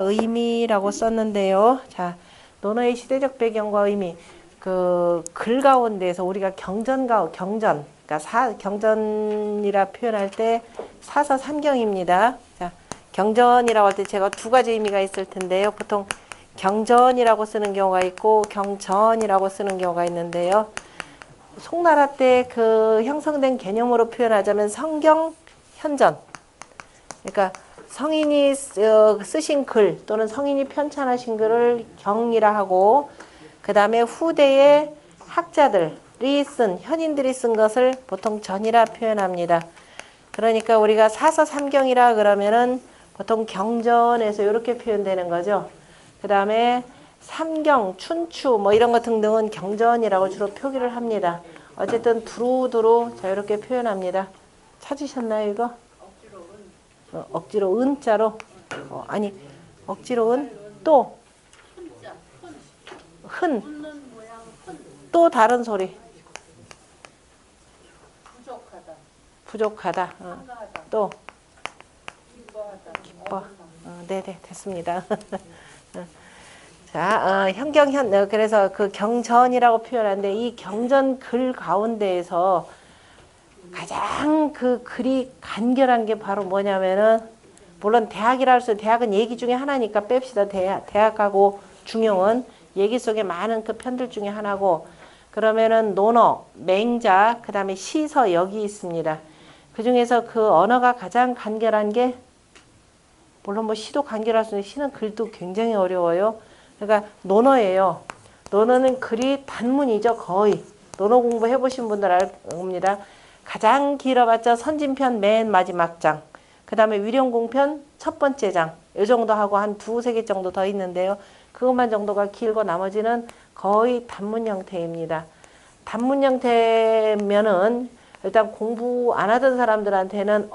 의미라고 썼는데요. 자, 논어의 시대적 배경과 의미. 그 글 가운데에서 우리가 경전, 그러니까 경전이라 표현할 때 사서삼경입니다. 자, 경전이라고 할 때 제가 두 가지 의미가 있을 텐데요. 보통 경전이라고 쓰는 경우가 있고 경전이라고 쓰는 경우가 있는데요. 송나라 때 그 형성된 개념으로 표현하자면 성경 현전. 그러니까 성인이 쓰신 글 또는 성인이 편찬하신 글을 경이라 하고, 그 다음에 후대의 학자들이 현인들이 쓴 것을 보통 전이라 표현합니다. 그러니까 우리가 사서삼경이라 그러면은 보통 경전에서 이렇게 표현되는 거죠. 그 다음에 삼경, 춘추 뭐 이런 것 등등은 경전이라고 주로 표기를 합니다. 어쨌든 두루두루 자 이렇게 표현합니다. 찾으셨나요 이거? 억지로 은자로 아니 억지로 은 또 흔 또 다른 소리 부족하다 또 기뻐 네네 됐습니다. 자 그래서 그 경전이라고 표현하는데 이 경전 글 가운데에서 가장 그 글이 간결한 게 바로 뭐냐면은, 물론 대학이라 할수 대학은 얘기 중에 하나니까 뺍시다. 대학하고 중용은 얘기 속에 많은 그 편들 중에 하나고, 그러면은 논어, 맹자, 그 다음에 시서 여기 있습니다. 그 중에서 그 언어가 가장 간결한 게, 물론 뭐 시도 간결할 수 있는데 시는 글도 굉장히 어려워요. 그러니까 논어예요. 논어는 글이 단문이죠. 거의. 논어 공부해 보신 분들 압니다. 가장 길어봤자 선진편 맨 마지막 장, 그 다음에 위령공편 첫 번째 장, 이 정도 하고 한 두세 개 정도 더 있는데요. 그것만 정도가 길고 나머지는 거의 단문 형태입니다. 단문 형태면은 일단 공부 안 하던 사람들한테는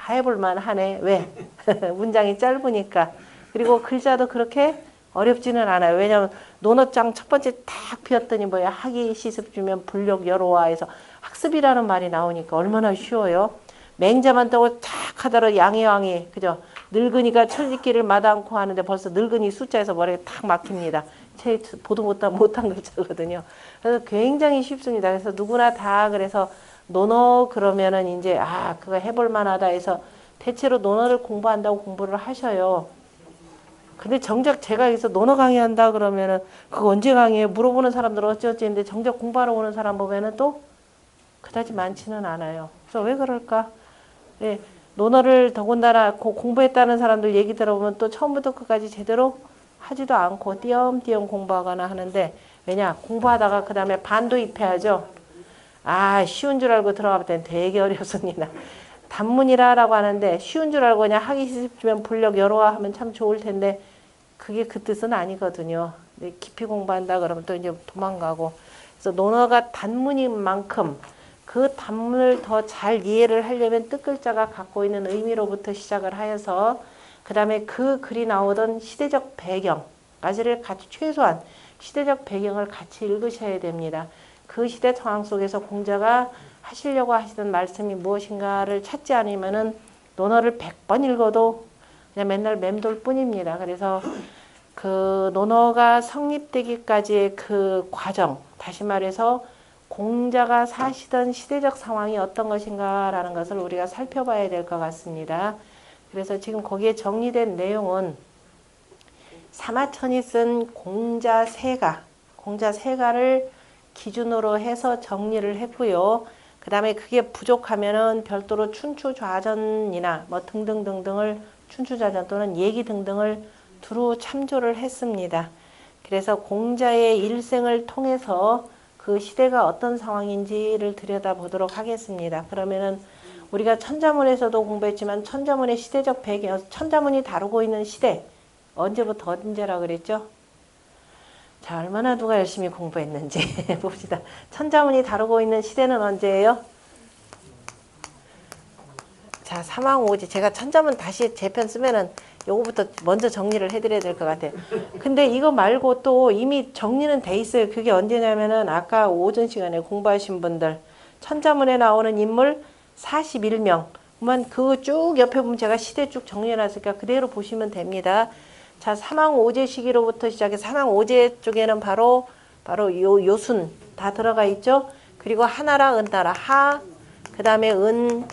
해볼만 하네. 왜? 문장이 짧으니까. 그리고 글자도 그렇게 어렵지는 않아요. 왜냐하면 논어장 첫 번째 딱 피었더니 뭐야, 학이 시습 주면 불력 여로와 해서 학습이라는 말이 나오니까 얼마나 쉬워요. 맹자만 따고 탁 하더라도 양의왕이 그죠? 늙으니까 철짓기를 마다않고 하는데 벌써 늙은이 숫자에서 머리가 탁 막힙니다. 보도 못한 글자거든요. 그래서 굉장히 쉽습니다. 그래서 누구나 다 그래서 논어 그러면은 이제 그거 해볼 만하다 해서 대체로 논어를 공부한다고 공부를 하셔요. 근데 정작 제가 여기서 논어 강의한다 그러면은 그거 언제 강의해? 물어보는 사람들 어찌어찌 했는데 정작 공부하러 오는 사람 보면은 또 그다지 많지는 않아요. 그래서 왜 그럴까? 네, 논어를 더군다나 공부했다는 사람들 얘기 들어보면 또 처음부터 끝까지 제대로 하지도 않고 띄엄띄엄 공부하거나 하는데, 왜냐? 공부하다가 그 다음에 반도입해야죠. 쉬운 줄 알고 들어갈 땐 되게 어렵습니다. 단문이라고 하는데 쉬운 줄 알고 그냥 하기 싫으면 불력 여로와 하면 참 좋을 텐데 그게 그 뜻은 아니거든요. 깊이 공부한다 그러면 또 이제 도망가고. 그래서 논어가 단문인 만큼 그 단문을 더 잘 이해를 하려면 뜻글자가 갖고 있는 의미로부터 시작을 하여서 그 다음에 그 글이 나오던 시대적 배경까지를 같이, 최소한 시대적 배경을 같이 읽으셔야 됩니다. 그 시대 상황 속에서 공자가 하시려고 하시던 말씀이 무엇인가를 찾지 않으면은 논어를 100번 읽어도 그냥 맨날 맴돌 뿐입니다. 그래서 그 논어가 성립되기까지의 그 과정, 다시 말해서 공자가 사시던 시대적 상황이 어떤 것인가라는 것을 우리가 살펴봐야 될 것 같습니다. 그래서 지금 거기에 정리된 내용은 사마천이 쓴 공자세가를 기준으로 해서 정리를 했고요. 그 다음에 그게 부족하면은 별도로 춘추좌전이나 뭐 등등등등을, 춘추좌전 또는 얘기 등등을 두루 참조를 했습니다. 그래서 공자의 일생을 통해서 그 시대가 어떤 상황인지를 들여다보도록 하겠습니다. 그러면은 우리가 천자문에서도 공부했지만 천자문의 시대적 배경, 천자문이 다루고 있는 시대, 언제부터 언제라 그랬죠? 자, 얼마나 누가 열심히 공부했는지 봅시다. 천자문이 다루고 있는 시대는 언제예요? 자, 사망오지. 제가 천자문 다시 제 편 쓰면은 요거부터 먼저 정리를 해드려야 될 것 같아요. 근데 이거 말고 또 이미 정리는 돼 있어요. 그게 언제냐면은 아까 오전 시간에 공부하신 분들 천자문에 나오는 인물 41명 그만 그거 쭉 옆에 보면 제가 시대 쭉 정리해놨으니까 그대로 보시면 됩니다. 자, 사망오제 시기로부터 시작해 사망오제 쪽에는 바로 요순 다 들어가 있죠. 그리고 하나라 은나라 하, 그 다음에 은,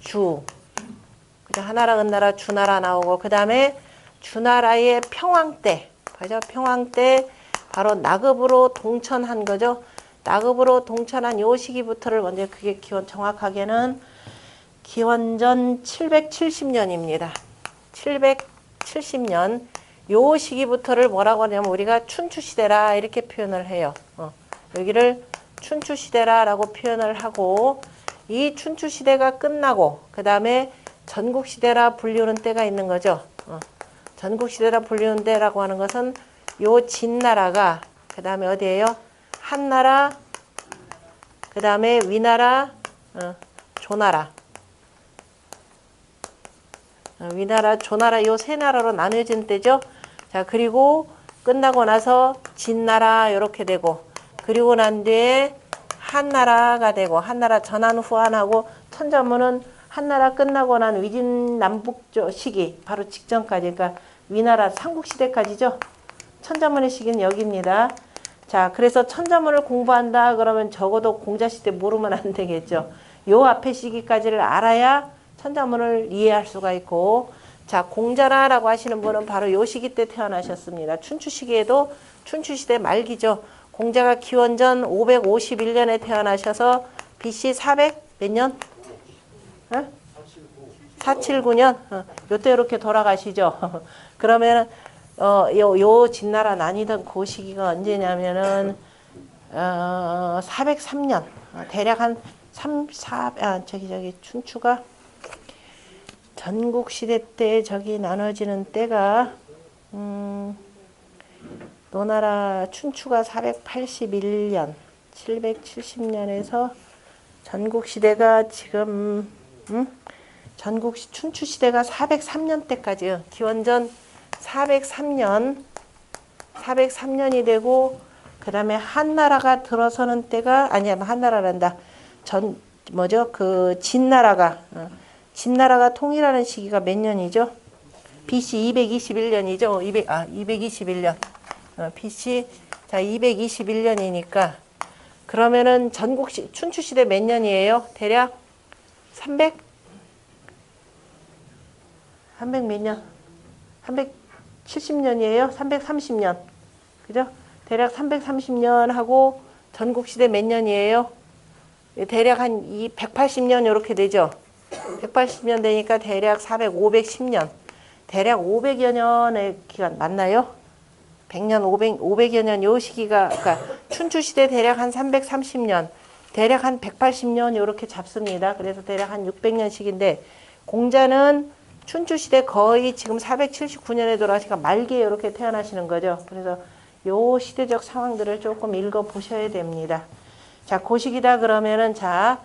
주, 그죠? 하나라 은나라 주나라 나오고, 그 다음에 주나라의 평왕 때, 그죠? 평왕 때 바로 나급으로 동천한 거죠. 나급으로 동천한 요 시기부터를 먼저 그게 기원 정확하게는 기원전 770년입니다. 770년 요 시기부터를 뭐라고 하냐면 우리가 춘추시대라 이렇게 표현을 해요. 여기를 춘추시대라라고 표현을 하고, 이 춘추시대가 끝나고 그 다음에 전국시대라 불리우는 때가 있는 거죠. 전국시대라 불리우는 때라고 하는 것은 요 진나라가 그 다음에 어디예요? 한나라, 그 다음에 위나라, 조나라. 위나라, 조나라 요 세 나라로 나눠진 때죠. 자, 그리고 끝나고 나서 진나라 이렇게 되고, 그리고 난 뒤에 한나라가 되고, 한나라 전한 후한하고 천자문은 한나라 끝나고 난 위진 남북조 시기 바로 직전까지, 그러니까 위나라 삼국시대까지죠. 천자문의 시기는 여기입니다. 자, 그래서 천자문을 공부한다 그러면 적어도 공자시대 모르면 안 되겠죠. 요 앞에 시기까지를 알아야 천자문을 이해할 수가 있고, 자, 공자라고 하시는 분은 바로 요 시기 때 태어나셨습니다. 춘추 시기에도 춘추시대 말기죠. 공자가 기원전 551년에 태어나셔서 BC 400 몇 년? 479년? 요때 이렇게 돌아가시죠. 그러면 요 진나라 나뉘던 그 시기가 언제냐면은 403년. 대략 한 저기 춘추가 전국시대 때 저기 나눠지는 때가 노나라 춘추가 481년 770년에서 전국시대가 지금 춘추시대가 403년 때까지요. 기원전 403년이 되고, 그 다음에 한나라가 들어서는 때가, 아니야, 한나라란다. 진나라가 통일하는 시기가 몇 년이죠? BC 221년이죠. 221년. BC, 자, 221년이니까. 그러면은 춘추시대 몇 년이에요? 대략 300 몇 년? 370년이에요? 330년. 그죠? 대략 330년 하고 전국시대 몇 년이에요? 대략 한 180년 이렇게 되죠. 180년 되니까 대략 510년. 대략 500여 년의 기간 맞나요? 100년, 500여 년 요 시기가, 그러니까 춘추시대 대략 한 330년, 대략 한 180년 이렇게 잡습니다. 그래서 대략 한 600년씩인데, 공자는 춘추시대 거의 지금 479년에 돌아가시니까 말기에 이렇게 태어나시는 거죠. 그래서 요 시대적 상황들을 조금 읽어 보셔야 됩니다. 자, 그 시기다 그러면은, 자,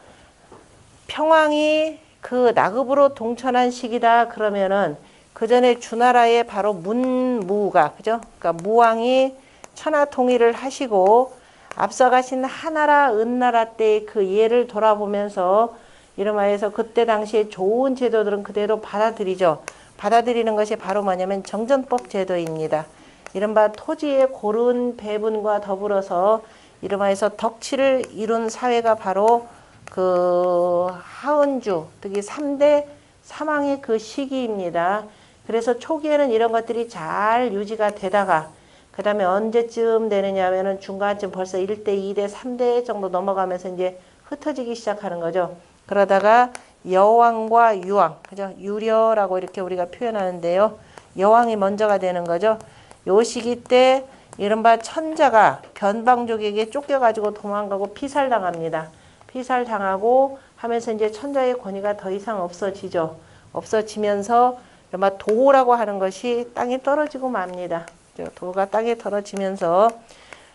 평왕이 그 나급으로 동천한 시기다 그러면은, 그 전에 주나라의 바로 문무가, 그죠? 그러니까 무왕이 천하 통일을 하시고, 앞서 가신 하나라, 은나라 때의 그 예를 돌아보면서, 이름하여서 그때 당시에 좋은 제도들은 그대로 받아들이죠. 받아들이는 것이 바로 뭐냐면 정전법 제도입니다. 이른바 토지의 고른 배분과 더불어서 이름하여서 덕치를 이룬 사회가 바로 그 하은주, 특히 3대 사망의 그 시기입니다. 그래서 초기에는 이런 것들이 잘 유지가 되다가, 그 다음에 언제쯤 되느냐 하면은 중간쯤 벌써 1대, 2대, 3대 정도 넘어가면서 이제 흩어지기 시작하는 거죠. 그러다가 여왕과 유왕, 그죠? 유려라고 이렇게 우리가 표현하는데요. 여왕이 먼저가 되는 거죠. 요 시기 때 이른바 천자가 변방족에게 쫓겨가지고 도망가고 피살당합니다. 피살당하고 하면서 이제 천자의 권위가 더 이상 없어지죠. 없어지면서 이른바 도라고 하는 것이 땅에 떨어지고 맙니다. 도가 땅에 떨어지면서,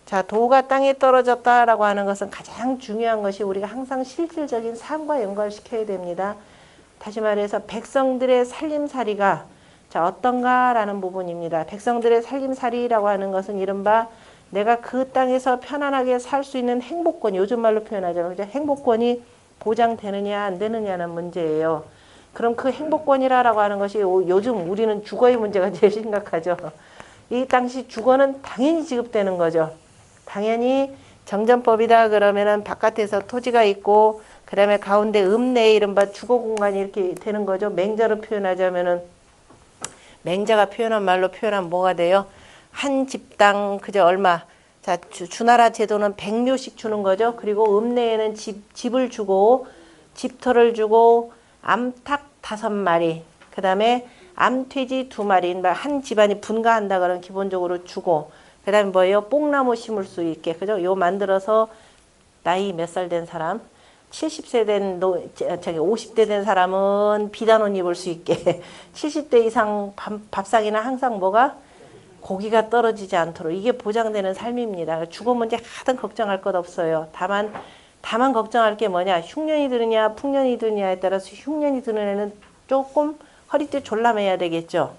자, 도가 땅에 떨어졌다라고 하는 것은 가장 중요한 것이 우리가 항상 실질적인 삶과 연관시켜야 됩니다. 다시 말해서 백성들의 살림살이가 자 어떤가라는 부분입니다. 백성들의 살림살이라고 하는 것은 이른바 내가 그 땅에서 편안하게 살 수 있는 행복권, 요즘 말로 표현하자면 그죠? 행복권이 보장되느냐 안 되느냐는 문제예요. 그럼 그 행복권이라고 하는 것이 요즘 우리는 주거의 문제가 제일 심각하죠. 이 당시 주거는 당연히 지급되는 거죠. 당연히 정전법이다 그러면은 바깥에서 토지가 있고 그다음에 가운데 읍내에 이른바 주거 공간이 이렇게 되는 거죠. 맹자로 표현하자면은 맹자가 표현한 말로 표현하면 뭐가 돼요? 한 집당 그저 얼마? 자, 주나라 제도는 100묘씩 주는 거죠. 그리고 읍내에는 집을 주고 집터를 주고 암탉 5마리, 그다음에 암돼지 2마리, 한 집안이 분가한다 그러면 기본적으로 주고, 그다음에 뭐예요? 뽕나무 심을 수 있게, 그죠? 요 만들어서 나이 몇 살 된 사람, 70세 된 50대 된 사람은 비단옷 입을 수 있게 70대 이상 밥상이나 항상 뭐가 고기가 떨어지지 않도록 이게 보장되는 삶입니다. 주거 문제 하등 걱정할 것 없어요. 다만 걱정할 게 뭐냐, 흉년이 드느냐 풍년이 드느냐에 따라서 흉년이 드는 애는 조금 허리띠 졸라매야 되겠죠.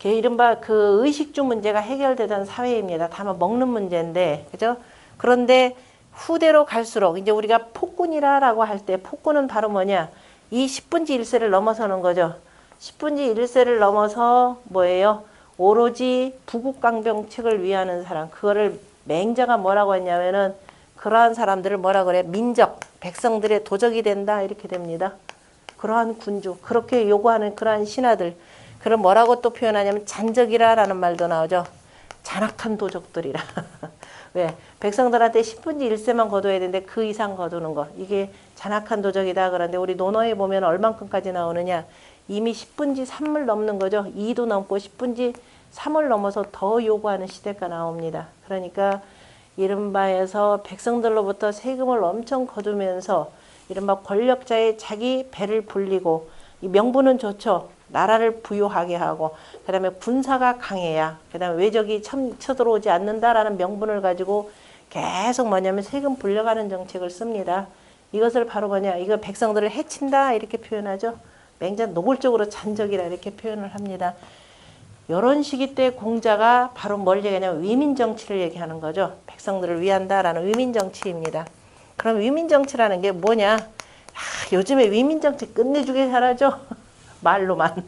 이른바 그 의식주 문제가 해결되던 사회입니다. 다만 먹는 문제인데, 그죠? 그런데 후대로 갈수록 이제 우리가 폭군이라고 할 때 폭군은 바로 뭐냐, 이 10분지 1세를 넘어서는 거죠. 10분지 1세를 넘어서 뭐예요? 오로지 부국강병책을 위하는 사람, 그거를 맹자가 뭐라고 했냐면은 그러한 사람들을 뭐라 그래? 민적, 백성들의 도적이 된다 이렇게 됩니다. 그러한 군주, 그렇게 요구하는 그러한 신하들, 그럼 뭐라고 또 표현하냐면 잔적이라라는 말도 나오죠. 잔악한 도적들이라. 왜? 백성들한테 10분지 1세만 거둬야 되는데 그 이상 거두는 거. 이게 잔악한 도적이다. 그런데 우리 논어에 보면 얼만큼까지 나오느냐. 이미 10분지 3을 넘는 거죠. 2도 넘고 10분지 3을 넘어서 더 요구하는 시대가 나옵니다. 그러니까 이른바에서 백성들로부터 세금을 엄청 거두면서 이른바 권력자의 자기 배를 불리고, 이 명분은 좋죠. 나라를 부유하게 하고, 그 다음에 군사가 강해야, 그 다음에 외적이 쳐들어오지 않는다라는 명분을 가지고 계속 뭐냐면 세금 불려가는 정책을 씁니다. 이것을 바로 뭐냐, 이거 백성들을 해친다 이렇게 표현하죠. 맹자 노골적으로 잔적이라 이렇게 표현을 합니다. 이런 시기 때 공자가 바로 뭘 얘기하냐면 위민정치를 얘기하는 거죠. 백성들을 위한다라는 위민정치입니다. 그럼 위민정치라는 게 뭐냐? 요즘에 위민정치 끝내주게 잘하죠. 말로만.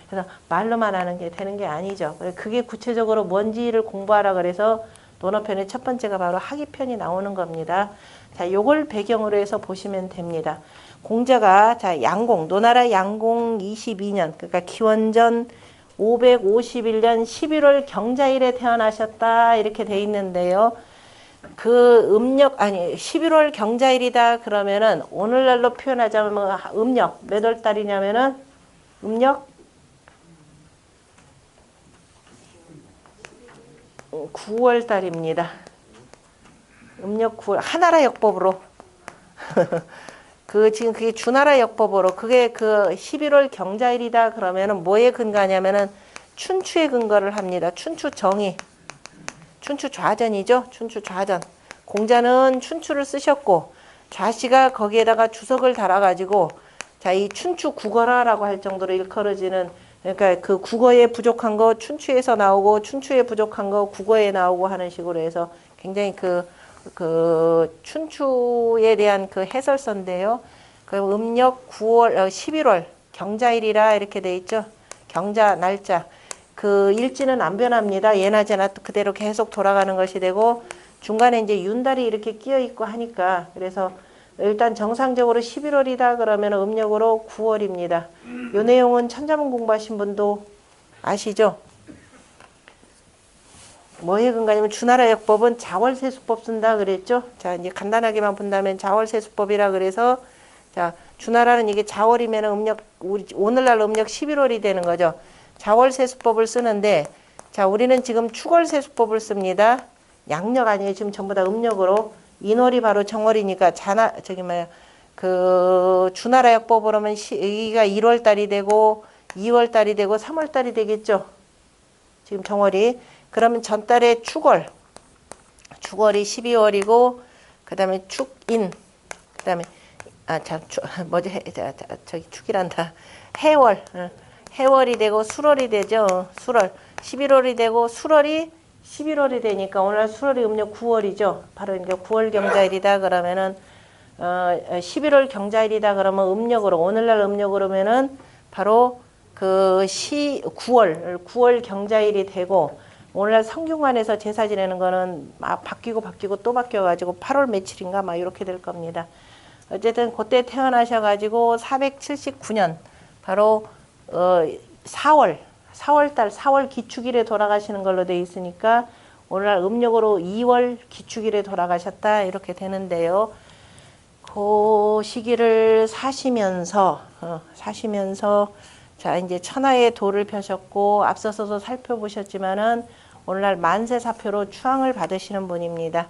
그래서 말로만 하는 게 되는 게 아니죠. 그게 구체적으로 뭔지를 공부하라 그래서 논어편의 첫 번째가 바로 학위편이 나오는 겁니다. 자, 요걸 배경으로 해서 보시면 됩니다. 공자가 자, 양공, 노나라 양공 22년, 그러니까 기원전 551년 11월 경자일에 태어나셨다 이렇게 돼 있는데요. 그 음력, 아니 11월 경자일이다 그러면은 오늘날로 표현하자면 음력 몇 월 달이냐면은 음력 9월 달입니다. 음력 9월 하나라 역법으로 지금 그게 주나라 역법으로 그게 그 11월 경자일이다 그러면은 뭐에 근거하냐면은 춘추에 근거를 합니다. 춘추 정의. 춘추 좌전이죠. 춘추 좌전. 공자는 춘추를 쓰셨고 좌씨가 거기에다가 주석을 달아가지고 자, 이 춘추 국어라라고 할 정도로 일컬어지는, 그러니까 그 국어에 부족한 거 춘추에서 나오고 춘추에 부족한 거 국어에 나오고 하는 식으로 해서 굉장히 그 춘추에 대한 그 해설서인데요. 그 음력 11월 경자일이라 이렇게 돼 있죠. 경자 날짜. 그 일지는 안 변합니다. 예나 제나 그대로 계속 돌아가는 것이 되고 중간에 이제 윤달이 이렇게 끼어 있고 하니까 그래서 일단 정상적으로 11월이다 그러면 음력으로 9월입니다. 이 내용은 천자문 공부하신 분도 아시죠? 뭐에 근거냐면 주나라 역법은 자월세수법 쓴다 그랬죠. 자, 이제 간단하게만 본다면 자월세수법이라 그래서 자, 주나라는 이게 자월이면 음력 오늘날 음력 11월이 되는 거죠. 자월세수법을 쓰는데 자, 우리는 지금 축월세수법을 씁니다. 양력 아니에요. 지금 전부 다 음력으로. 인월이 바로 정월이니까 그 주나라 역법으로 하면 여기가 1월 달이 되고 2월 달이 되고 3월 달이 되겠죠. 지금 정월이. 그러면 전달에 축월이 12월이고 그다음에 축인, 그다음에 저기 축이란다. 해월이 되고 수월이 되죠. 수월 11월이 되고 수월이 11월이 되니까 오늘 수월이 음력 9월이죠. 바로 이제 9월 경자일이다 그러면은 11월 경자일이다 그러면 음력으로 오늘날 음력으로면은 바로 그 9월 경자일이 되고 오늘날 성균관에서 제사 지내는 거는 막 바뀌고 또 바뀌어가지고 8월 며칠인가 막 이렇게 될 겁니다. 어쨌든 그때 태어나셔가지고 479년 바로 4월 기축일에 돌아가시는 걸로 돼 있으니까 오늘날 음력으로 2월 기축일에 돌아가셨다 이렇게 되는데요. 그 시기를 사시면서 자 이제 천하의 도를 펴셨고 앞서서도 살펴보셨지만은 오늘날 만세사표로 추앙을 받으시는 분입니다.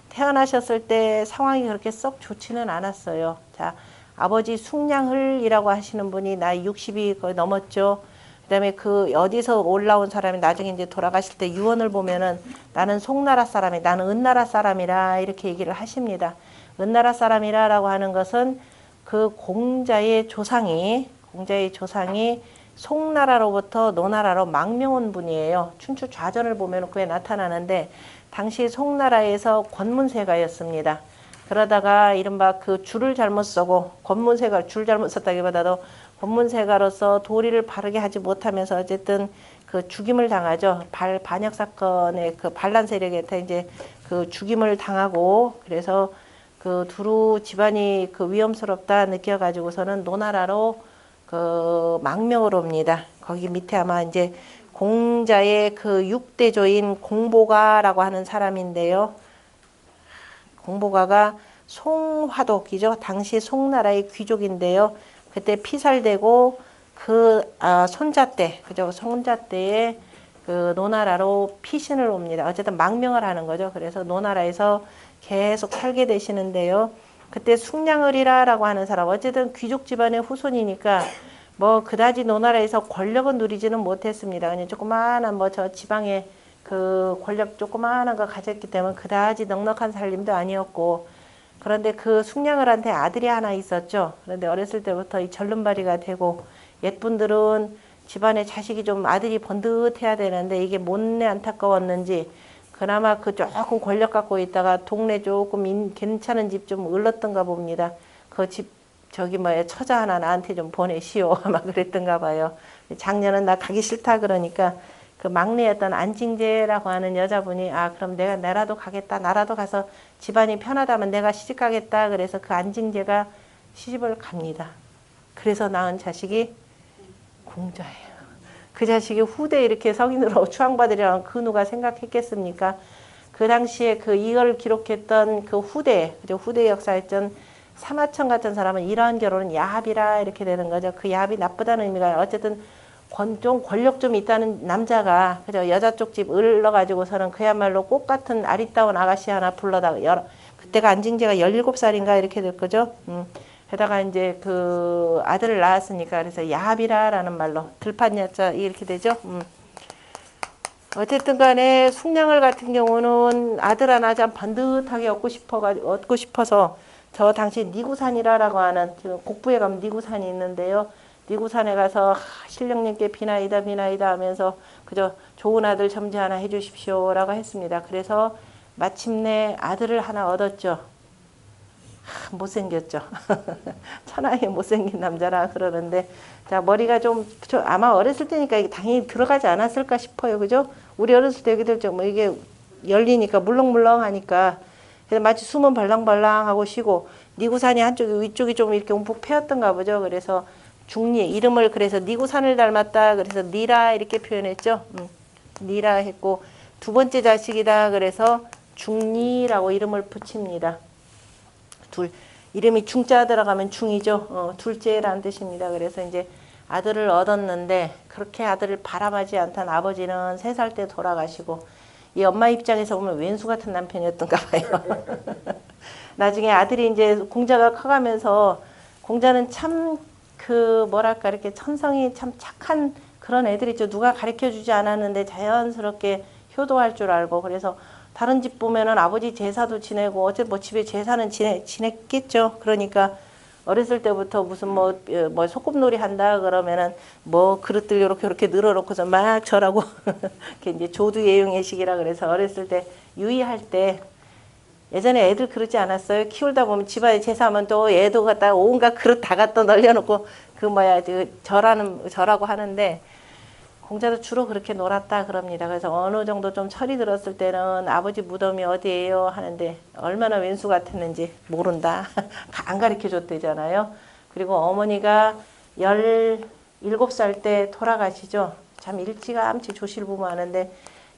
태어나셨을 때 상황이 그렇게 썩 좋지는 않았어요. 자 아버지 숭량을이라고 하시는 분이 나이 60이 거의 넘었죠. 그다음에 그 어디서 올라온 사람이 나중에 이제 돌아가실 때 유언을 보면은 나는 송나라 사람이 나는 은나라 사람이라 이렇게 얘기를 하십니다. 은나라 사람이라라고 하는 것은 그 공자의 조상이 송나라로부터 노나라로 망명한 분이에요. 춘추 좌전을 보면 그게 나타나는데 당시 송나라에서 권문세가였습니다. 그러다가 이른바 그 줄을 잘못 쓰고 권문세가 줄 잘못 썼다기보다도 권문세가로서 도리를 바르게 하지 못하면서 어쨌든 그 죽임을 당하죠. 반역 사건의 그 반란 세력에 이제 그 죽임을 당하고 그래서 그 두루 집안이 그 위험스럽다 느껴가지고서는 노나라로 그 망명을 옵니다. 거기 밑에 아마 이제 공자의 그 6대조인 공보가라고 하는 사람인데요. 공보가가 송화독이죠. 당시 송나라의 귀족인데요. 그때 피살되고 그 손자 때에 그 노나라로 피신을 옵니다. 어쨌든 망명을 하는 거죠. 그래서 노나라에서 계속 살게 되시는데요. 그때 숭량을이라고 하는 사람, 어쨌든 귀족 집안의 후손이니까 뭐 그다지 노나라에서 권력은 누리지는 못했습니다. 그냥 조그마한 뭐 저 지방에 그 권력 조그마한 거 가졌기 때문에 그다지 넉넉한 살림도 아니었고, 그런데 그 숭량을한테 아들이 하나 있었죠. 그런데 어렸을 때부터 이 절름발이가 되고 옛분들은 집안에 자식이 좀 아들이 번듯해야 되는데 이게 못내 안타까웠는지 그나마 그 조금 권력 갖고 있다가 동네 조금 괜찮은 집 좀 을렀던가 봅니다. 그 집 저기 뭐야 처자 하나 나한테 좀 보내시오 아마 그랬던가 봐요. 작년은 나 가기 싫다 그러니까 그 막내였던 안징제라고 하는 여자분이 그럼 내가 나라도 가겠다. 나라도 가서 집안이 편하다면 내가 시집 가겠다. 그래서 그 안징제가 시집을 갑니다. 그래서 낳은 자식이 공자예요. 그 자식이 후대에 이렇게 성인으로 추앙받으려면 그 누가 생각했겠습니까? 그 당시에 그 이걸 기록했던 그 후대 역사했던 사마천 같은 사람은 이러한 결혼은 야합이라 이렇게 되는 거죠. 그 야합이 나쁘다는 의미가 어쨌든 좀 권력 좀 있다는 남자가 그죠 여자 쪽 집 을러가지고서는 그야말로 꽃 같은 아리따운 아가씨 하나 불러다가 그때가 안징제가 17살인가 이렇게 될 거죠. 게다가 이제 그 아들을 낳았으니까 그래서 야합이라라는 말로 들판야자 이렇게 되죠. 어쨌든 간에 숭량을 같은 경우는 아들 하나 참 번듯하게 얻고 싶어서 저 당시 니구산이라고 하는 지금 곡부에 가면 니구산이 있는데요. 니구산에 가서 신령님께 비나이다 하면서 그저 좋은 아들 점지 하나 해주십시오라고 했습니다. 그래서 마침내 아들을 하나 얻었죠. 못생겼죠. 천하에 못생긴 남자라 그러는데 자 머리가 좀 아마 어렸을 때니까 이게 당연히 들어가지 않았을까 싶어요. 그죠? 우리 어렸을 때 얘기들 좀 이게 열리니까 물렁물렁하니까 그래서 마치 숨은 발랑발랑하고 쉬고 니구산이 한쪽이 위쪽이 좀 이렇게 움푹 패였던가 보죠. 그래서 중리 이름을 그래서 니구산을 닮았다. 그래서 니라 이렇게 표현했죠. 니라 했고 두 번째 자식이다. 그래서 중리라고 이름을 붙입니다. 이름이 중자 들어가면 중이죠. 둘째라는 뜻입니다. 그래서 이제 아들을 얻었는데 그렇게 아들을 바람하지 않던 아버지는 3살 때 돌아가시고 이 엄마 입장에서 보면 왼수 같은 남편이었던가 봐요. 나중에 아들이 이제 공자가 커가면서 공자는 참 그 뭐랄까 이렇게 천성이 참 착한 그런 애들이죠. 누가 가르쳐주지 않았는데 자연스럽게 효도할 줄 알고 그래서 다른 집 보면은 아버지 제사도 지내고 어째 뭐 집에 제사는 지냈겠죠. 그러니까 어렸을 때부터 무슨 뭐 소꿉놀이 한다 그러면은 뭐 그릇들 이렇게 늘어놓고서 막 절하고 이제 조두예용의식이라 그래서 어렸을 때 유의할 때 예전에 애들 그러지 않았어요? 키울다 보면 집안에 제사하면 또 애도 갖다 온갖 그릇 다 갖다 널려놓고 그 뭐야 저라고 하는데 공자도 주로 그렇게 놀았다 그럽니다. 그래서 어느 정도 좀 철이 들었을 때는 아버지 무덤이 어디예요 하는데 얼마나 왼수 같았는지 모른다. 안 가르쳐 줬대잖아요. 그리고 어머니가 17살 때 돌아가시죠. 참 일찌감치 조실부모 하는데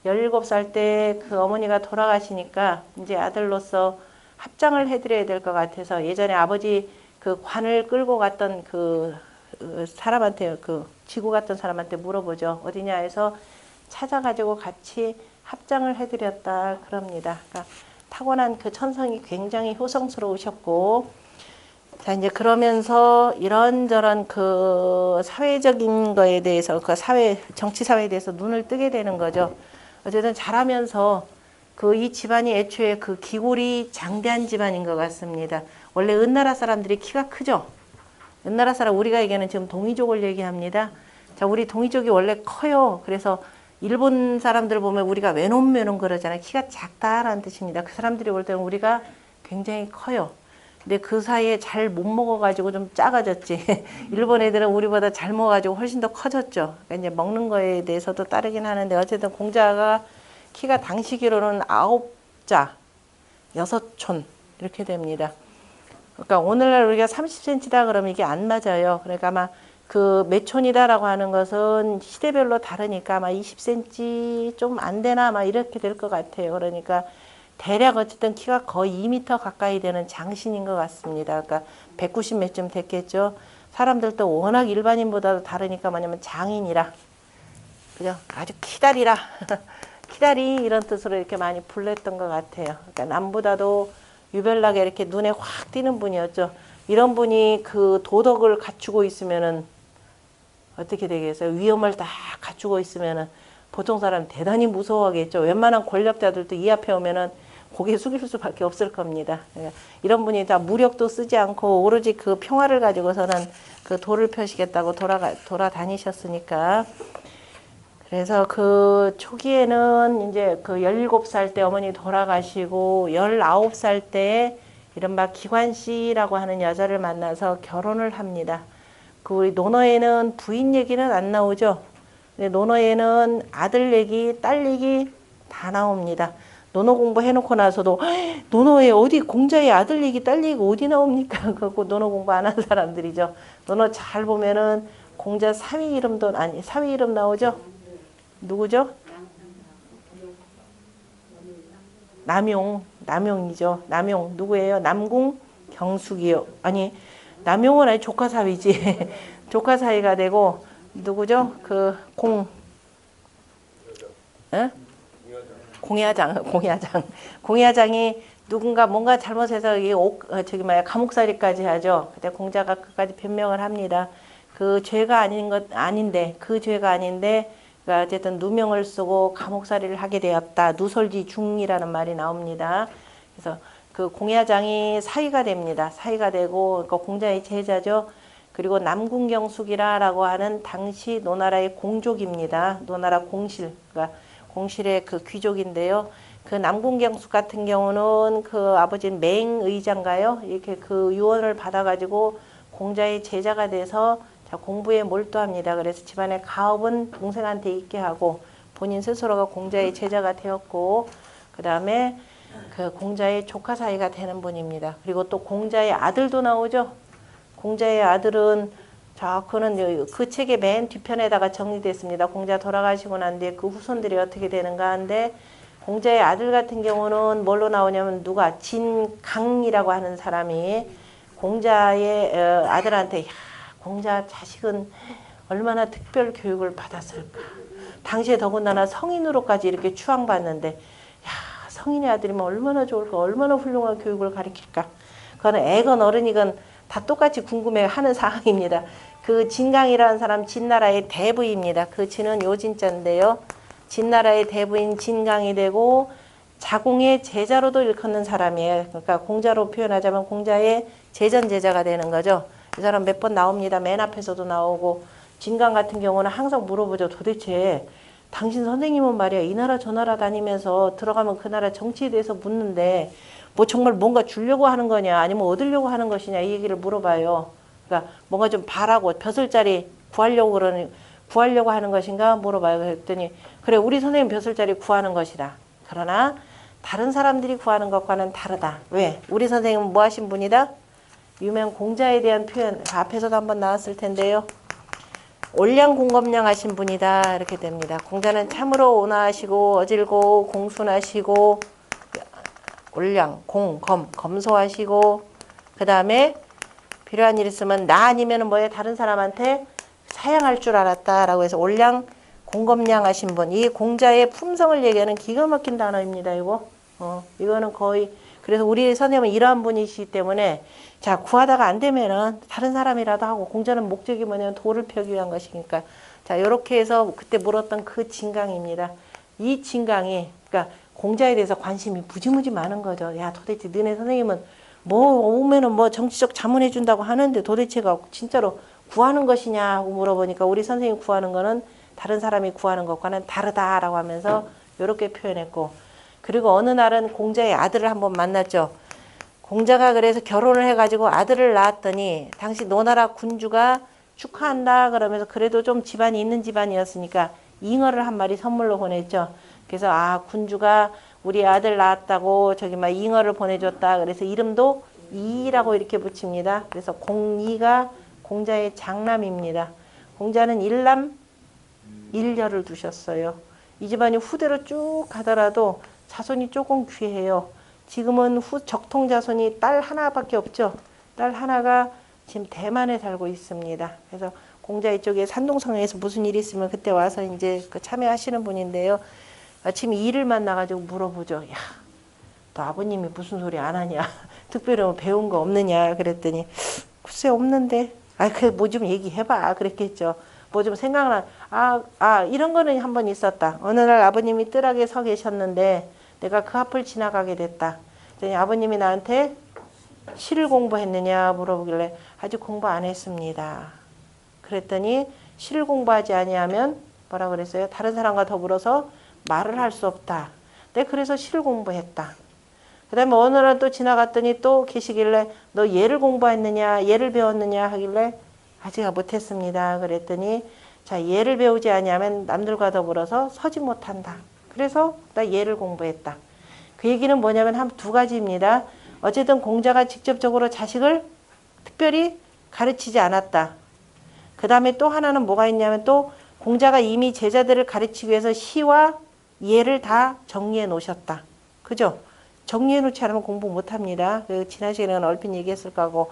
17살 때 그 어머니가 돌아가시니까 이제 아들로서 합장을 해드려야 될 것 같아서 예전에 아버지 그 관을 끌고 갔던 그 사람한테 그 지고 갔던 사람한테 물어보죠. 어디냐 해서 찾아가지고 같이 합장을 해드렸다 그럽니다. 그러니까 타고난 그 천성이 굉장히 효성스러우셨고 자 이제 그러면서 이런저런 그 사회적인 거에 대해서 그 정치 사회에 대해서 눈을 뜨게 되는 거죠. 어쨌든 자라면서 그 이 집안이 애초에 그 기골이 장대한 집안인 것 같습니다. 원래 은나라 사람들이 키가 크죠. 은나라 사람 우리가 얘기하는 지금 동이족을 얘기합니다. 자, 우리 동이족이 원래 커요. 그래서 일본 사람들 보면 우리가 외놈 그러잖아요. 키가 작다라는 뜻입니다. 그 사람들이 볼 때는 우리가 굉장히 커요. 근데 그 사이에 잘 못 먹어가지고 좀 작아졌지. 일본 애들은 우리보다 잘 먹어가지고 훨씬 더 커졌죠. 그러니까 이제 먹는 거에 대해서도 따르긴 하는데 어쨌든 공자가 키가 당시기로는 9자, 6촌 이렇게 됩니다. 그러니까 오늘날 우리가 30cm다 그러면 이게 안 맞아요. 그러니까 아마 그 메촌이다라고 하는 것은 시대별로 다르니까 아마 20cm 좀 안 되나 아마 이렇게 될 것 같아요. 그러니까 대략 어쨌든 키가 거의 2m 가까이 되는 장신인 것 같습니다. 그러니까 190 몇쯤 됐겠죠. 사람들도 워낙 일반인보다도 다르니까 뭐냐면 장인이라, 그죠? 아주 키다리라, 키다리 이런 뜻으로 이렇게 많이 불렸던 것 같아요. 그러니까 남보다도 유별나게 이렇게 눈에 확 띄는 분이었죠. 이런 분이 그 도덕을 갖추고 있으면은 어떻게 되겠어요? 위험을 다 갖추고 있으면은 보통 사람 대단히 무서워하겠죠. 웬만한 권력자들도 이 앞에 오면은 고개 숙일 수밖에 없을 겁니다. 이런 분이 다 무력도 쓰지 않고 오로지 그 평화를 가지고서는 그 도를 펴시겠다고 돌아다니셨으니까. 그래서 그 초기에는 이제 그 17살 때 어머니 돌아가시고 19살 때 이른바 기관씨라고 하는 여자를 만나서 결혼을 합니다. 그 우리 논어에는 부인 얘기는 안 나오죠. 근데 논어에는 아들 얘기, 딸 얘기 다 나옵니다. 논어 공부해놓고 나서도 논어에 어디 공자의 아들 얘기, 딸 얘기 어디 나옵니까? 그거 논어 공부 안 한 사람들이죠. 논어 잘 보면은 공자 사위 이름도 사위 이름 나오죠. 누구죠? 남용이죠. 남용 누구예요? 남궁 경숙이요. 아니 남용은 아니 조카 사위지. 조카 사위가 되고 누구죠? 그 공야장이 누군가 뭔가 잘못해서 이 감옥살이까지 하죠. 그때 공자가 그까지 변명을 합니다. 그 죄가 아닌데 그러니까 어쨌든 누명을 쓰고 감옥살이를 하게 되었다. 누설지 중이라는 말이 나옵니다. 그래서 그 공야장이 사위가 됩니다. 사위가 되고 그러니까 공자의 제자죠. 그리고 남궁경숙이라고 하는 당시 노나라의 공족입니다. 노나라 공실, 그러니까 공실의 그 귀족인데요. 그 남궁경숙 같은 경우는 그 아버지는 맹의장가요. 이렇게 그 유언을 받아가지고 공자의 제자가 돼서 공부에 몰두합니다. 그래서 집안의 가업은 동생한테 있게 하고 본인 스스로가 공자의 제자가 되었고 그 다음에 그 공자의 조카 사이가 되는 분입니다. 그리고 또 공자의 아들도 나오죠. 공자의 아들은 그는 그 책의 맨 뒤편에다가 정리됐습니다. 공자 돌아가시고 난 뒤에 그 후손들이 어떻게 되는가 하는데 공자의 아들 같은 경우는 뭘로 나오냐면 누가 진강이라고 하는 사람이 공자의 아들한테 공자 자식은 얼마나 특별 교육을 받았을까. 당시에 더군다나 성인으로까지 이렇게 추앙받는데 성인의 아들이면 얼마나 좋을까. 얼마나 훌륭한 교육을 가르칠까. 그거는 애건 어른이건 다 똑같이 궁금해하는 사항입니다. 그 진강이라는 사람 진나라의 대부입니다. 그 진은 요진자인데요. 진나라의 대부인 진강이 되고 자공의 제자로도 일컫는 사람이에요. 그러니까 공자로 표현하자면 공자의 제전제자가 되는 거죠. 이 사람 몇 번 나옵니다. 맨 앞에서도 나오고 진강 같은 경우는 항상 물어보죠. 도대체 당신 선생님은 말이야 이 나라 저 나라 다니면서 들어가면 그 나라 정치에 대해서 묻는데 뭐 정말 뭔가 주려고 하는 거냐 아니면 얻으려고 하는 것이냐 이 얘기를 물어봐요. 그러니까 뭔가 좀 바라고 벼슬자리 구하려고 하는 것인가 물어봐요. 그랬더니 그래 우리 선생님 벼슬자리 구하는 것이다. 그러나 다른 사람들이 구하는 것과는 다르다. 왜? 우리 선생님은 뭐 하신 분이다? 유명 공자에 대한 표현 앞에서도 한번 나왔을 텐데요. 올량공검량 하신 분이다 이렇게 됩니다. 공자는 참으로 온화하시고 어질고 공순하시고 올량, 공, 검, 검소하시고 그 다음에 필요한 일 있으면 나 아니면 뭐에 다른 사람한테 사양할 줄 알았다라고 해서 올량 공검량 하신 분. 이 공자의 품성을 얘기하는 기가 막힌 단어입니다. 이거는 거의 그래서 우리 선생님은 이러한 분이시기 때문에 자 구하다가 안 되면은 다른 사람이라도 하고 공자는 목적이 뭐냐면 도를 펴기 위한 것이니까 자 이렇게 해서 그때 물었던 그 진강입니다. 이 진강이 그러니까 공자에 대해서 관심이 무지무지 많은 거죠. 야 도대체 너네 선생님은 뭐 오면은 뭐 정치적 자문해 준다고 하는데 도대체가 진짜로 구하는 것이냐고 물어보니까 우리 선생님 구하는 거는 다른 사람이 구하는 것과는 다르다라고 하면서 이렇게 표현했고 그리고 어느 날은 공자의 아들을 한번 만났죠. 공자가 그래서 결혼을 해가지고 아들을 낳았더니 당시 노나라 군주가 축하한다 그러면서 그래도 좀 집안이 있는 집안이었으니까 잉어를 한 마리 선물로 보냈죠. 그래서 아 군주가 우리 아들 낳았다고 저기 막 잉어를 보내줬다. 그래서 이름도 이라고 이렇게 붙입니다. 그래서 공이가 공자의 장남입니다. 공자는 일남 일녀를 두셨어요. 이 집안이 후대로 쭉 가더라도 자손이 조금 귀해요. 지금은 적통 자손이 딸 하나밖에 없죠. 딸 하나가 지금 대만에 살고 있습니다. 그래서 공자 이쪽에 산동성에서 무슨 일이 있으면 그때 와서 이제 그 참여하시는 분인데요. 아침 일을 만나가지고 물어보죠. 야, 너 아버님이 무슨 소리 안 하냐? 특별히 뭐 배운 거 없느냐? 그랬더니 글쎄 없는데. 그 뭐 좀 얘기해봐. 그랬겠죠. 뭐 좀 생각나. 이런 거는 한 번 있었다. 어느 날 아버님이 뜰하게 서 계셨는데 내가 그 앞을 지나가게 됐다. 그랬더니 아버님이 나한테 시를 공부했느냐 물어보길래 아직 공부 안 했습니다. 그랬더니 시를 공부하지 아니하면 뭐라 그랬어요? 다른 사람과 더불어서 말을 할 수 없다. 네, 그래서 시를 공부했다. 그 다음에 어느 날 또 지나갔더니 또 계시길래 너 예를 공부했느냐 예를 배웠느냐 하길래 아직 못했습니다. 그랬더니 자 예를 배우지 아니하면 남들과 더불어서 서지 못한다. 그래서 나 예를 공부했다. 그 얘기는 뭐냐면 한 두 가지입니다. 어쨌든 공자가 직접적으로 자식을 특별히 가르치지 않았다. 그 다음에 또 하나는 뭐가 있냐면 또 공자가 이미 제자들을 가르치기 위해서 시와 예를 다 정리해 놓으셨다. 그죠? 정리해 놓지 않으면 공부 못합니다. 지난 시간에는 얼핏 얘기했을 거고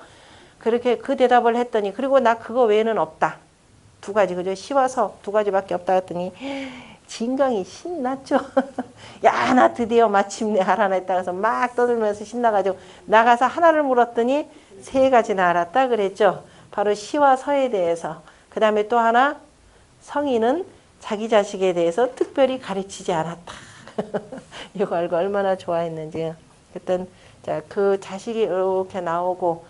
그렇게 그 대답을 했더니 그리고 나 그거 외에는 없다. 두 가지 그죠? 시와 서 두 가지밖에 없다 했더니 진강이 신났죠. 야, 나 드디어 마침내 알아냈다. 그래서 막 떠들면서 신나가지고 나가서 하나를 물었더니 세 가지나 알았다 그랬죠. 바로 시와 서에 대해서. 그 다음에 또 하나 성인은 자기 자식에 대해서 특별히 가르치지 않았다. 이거 알고 얼마나 좋아했는지. 그랬더니 자, 그 자식이 이렇게 나오고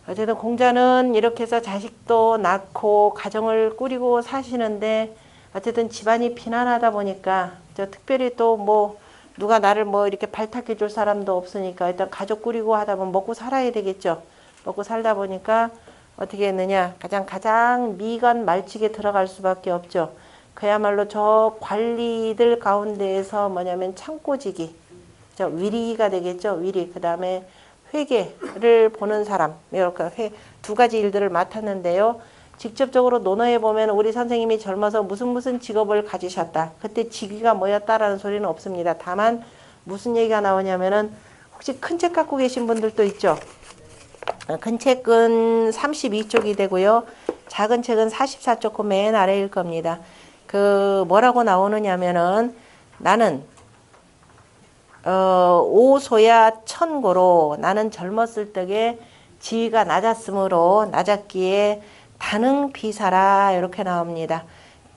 어쨌든 공자는 이렇게 해서 자식도 낳고 가정을 꾸리고 사시는데 어쨌든 집안이 피난하다 보니까 특별히 또 뭐 누가 나를 뭐 이렇게 발탁해 줄 사람도 없으니까 일단 가족 꾸리고 하다 보면 먹고 살아야 되겠죠. 먹고 살다 보니까 어떻게 했느냐. 가장 미관 말직에 들어갈 수밖에 없죠. 그야말로 저 관리들 가운데에서 뭐냐면 창고지기. 저 위리가 되겠죠. 위리. 그 다음에 회계를 보는 사람. 이렇게 두 가지 일들을 맡았는데요. 직접적으로 논어에 보면 우리 선생님이 젊어서 무슨 직업을 가지셨다. 그때 직위가 뭐였다라는 소리는 없습니다. 다만 무슨 얘기가 나오냐면은 혹시 큰 책 갖고 계신 분들도 있죠. 큰 책은 32쪽이 되고요. 작은 책은 44쪽 그 맨 아래일 겁니다. 그 뭐라고 나오느냐면은 나는 오소야 천고로 나는 젊었을 때에 지위가 낮았기에 단응비사라 이렇게 나옵니다.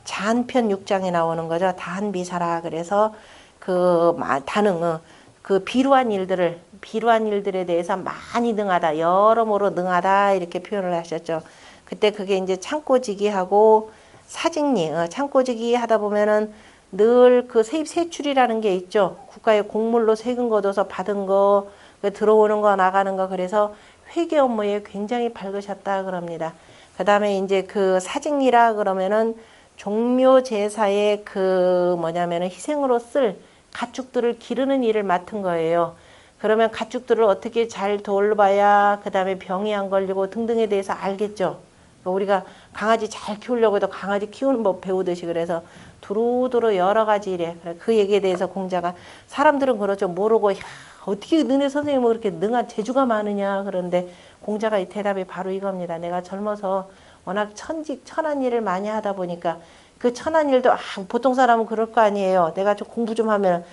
잔편 6장에 나오는 거죠. 단비사라. 그래서 그 단응 그 비루한 일들에 대해서 많이 능하다. 여러모로 능하다 이렇게 표현을 하셨죠. 그때 그게 이제 창고지기하고 사직리 창고지기 하다 보면은 늘 그 세입 세출이라는 게 있죠. 국가의 공물로 세금 걷어서 받은 거, 들어오는 거 나가는 거, 그래서 회계 업무에 굉장히 밝으셨다 그럽니다. 그 다음에 이제 그 사직리라 그러면은 종묘 제사의 그 뭐냐면은 희생으로 쓸 가축들을 기르는 일을 맡은 거예요. 그러면 가축들을 어떻게 잘 돌봐야 그 다음에 병이 안 걸리고 등등에 대해서 알겠죠. 우리가 강아지 잘 키우려고 해도 강아지 키우는 법 배우듯이 그래서 두루두루 여러 가지 일에 그 얘기에 대해서 공자가 사람들은 그렇죠. 모르고 야, 어떻게 너네 선생님은 그렇게 능한 재주가 많으냐 그런데 공자가 이 대답이 바로 이겁니다. 내가 젊어서 워낙 천한 일을 많이 하다 보니까 그 천한 일도 보통 사람은 그럴 거 아니에요. 내가 좀 공부 좀 하면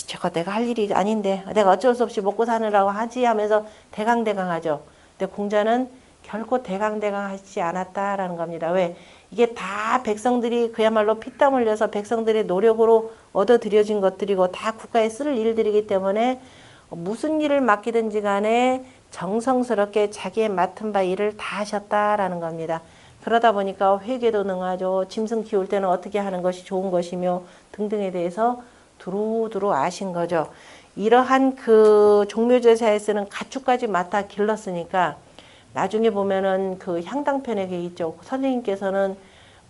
저거 내가 할 일이 아닌데 내가 어쩔 수 없이 먹고 사느라고 하지 하면서 대강대강하죠. 근데 공자는 결코 대강대강 하지 않았다라는 겁니다. 왜? 이게 다 백성들이 그야말로 피땀 흘려서 백성들의 노력으로 얻어들여진 것들이고 다 국가에 쓸 일들이기 때문에 무슨 일을 맡기든지 간에 정성스럽게 자기의 맡은 바 일을 다 하셨다라는 겁니다. 그러다 보니까 회계도 능하죠. 짐승 키울 때는 어떻게 하는 것이 좋은 것이며 등등에 대해서 두루두루 아신 거죠. 이러한 그 종묘제사에 쓰는 가축까지 맡아 길렀으니까 나중에 보면은 그 향당편에 있죠. 선생님께서는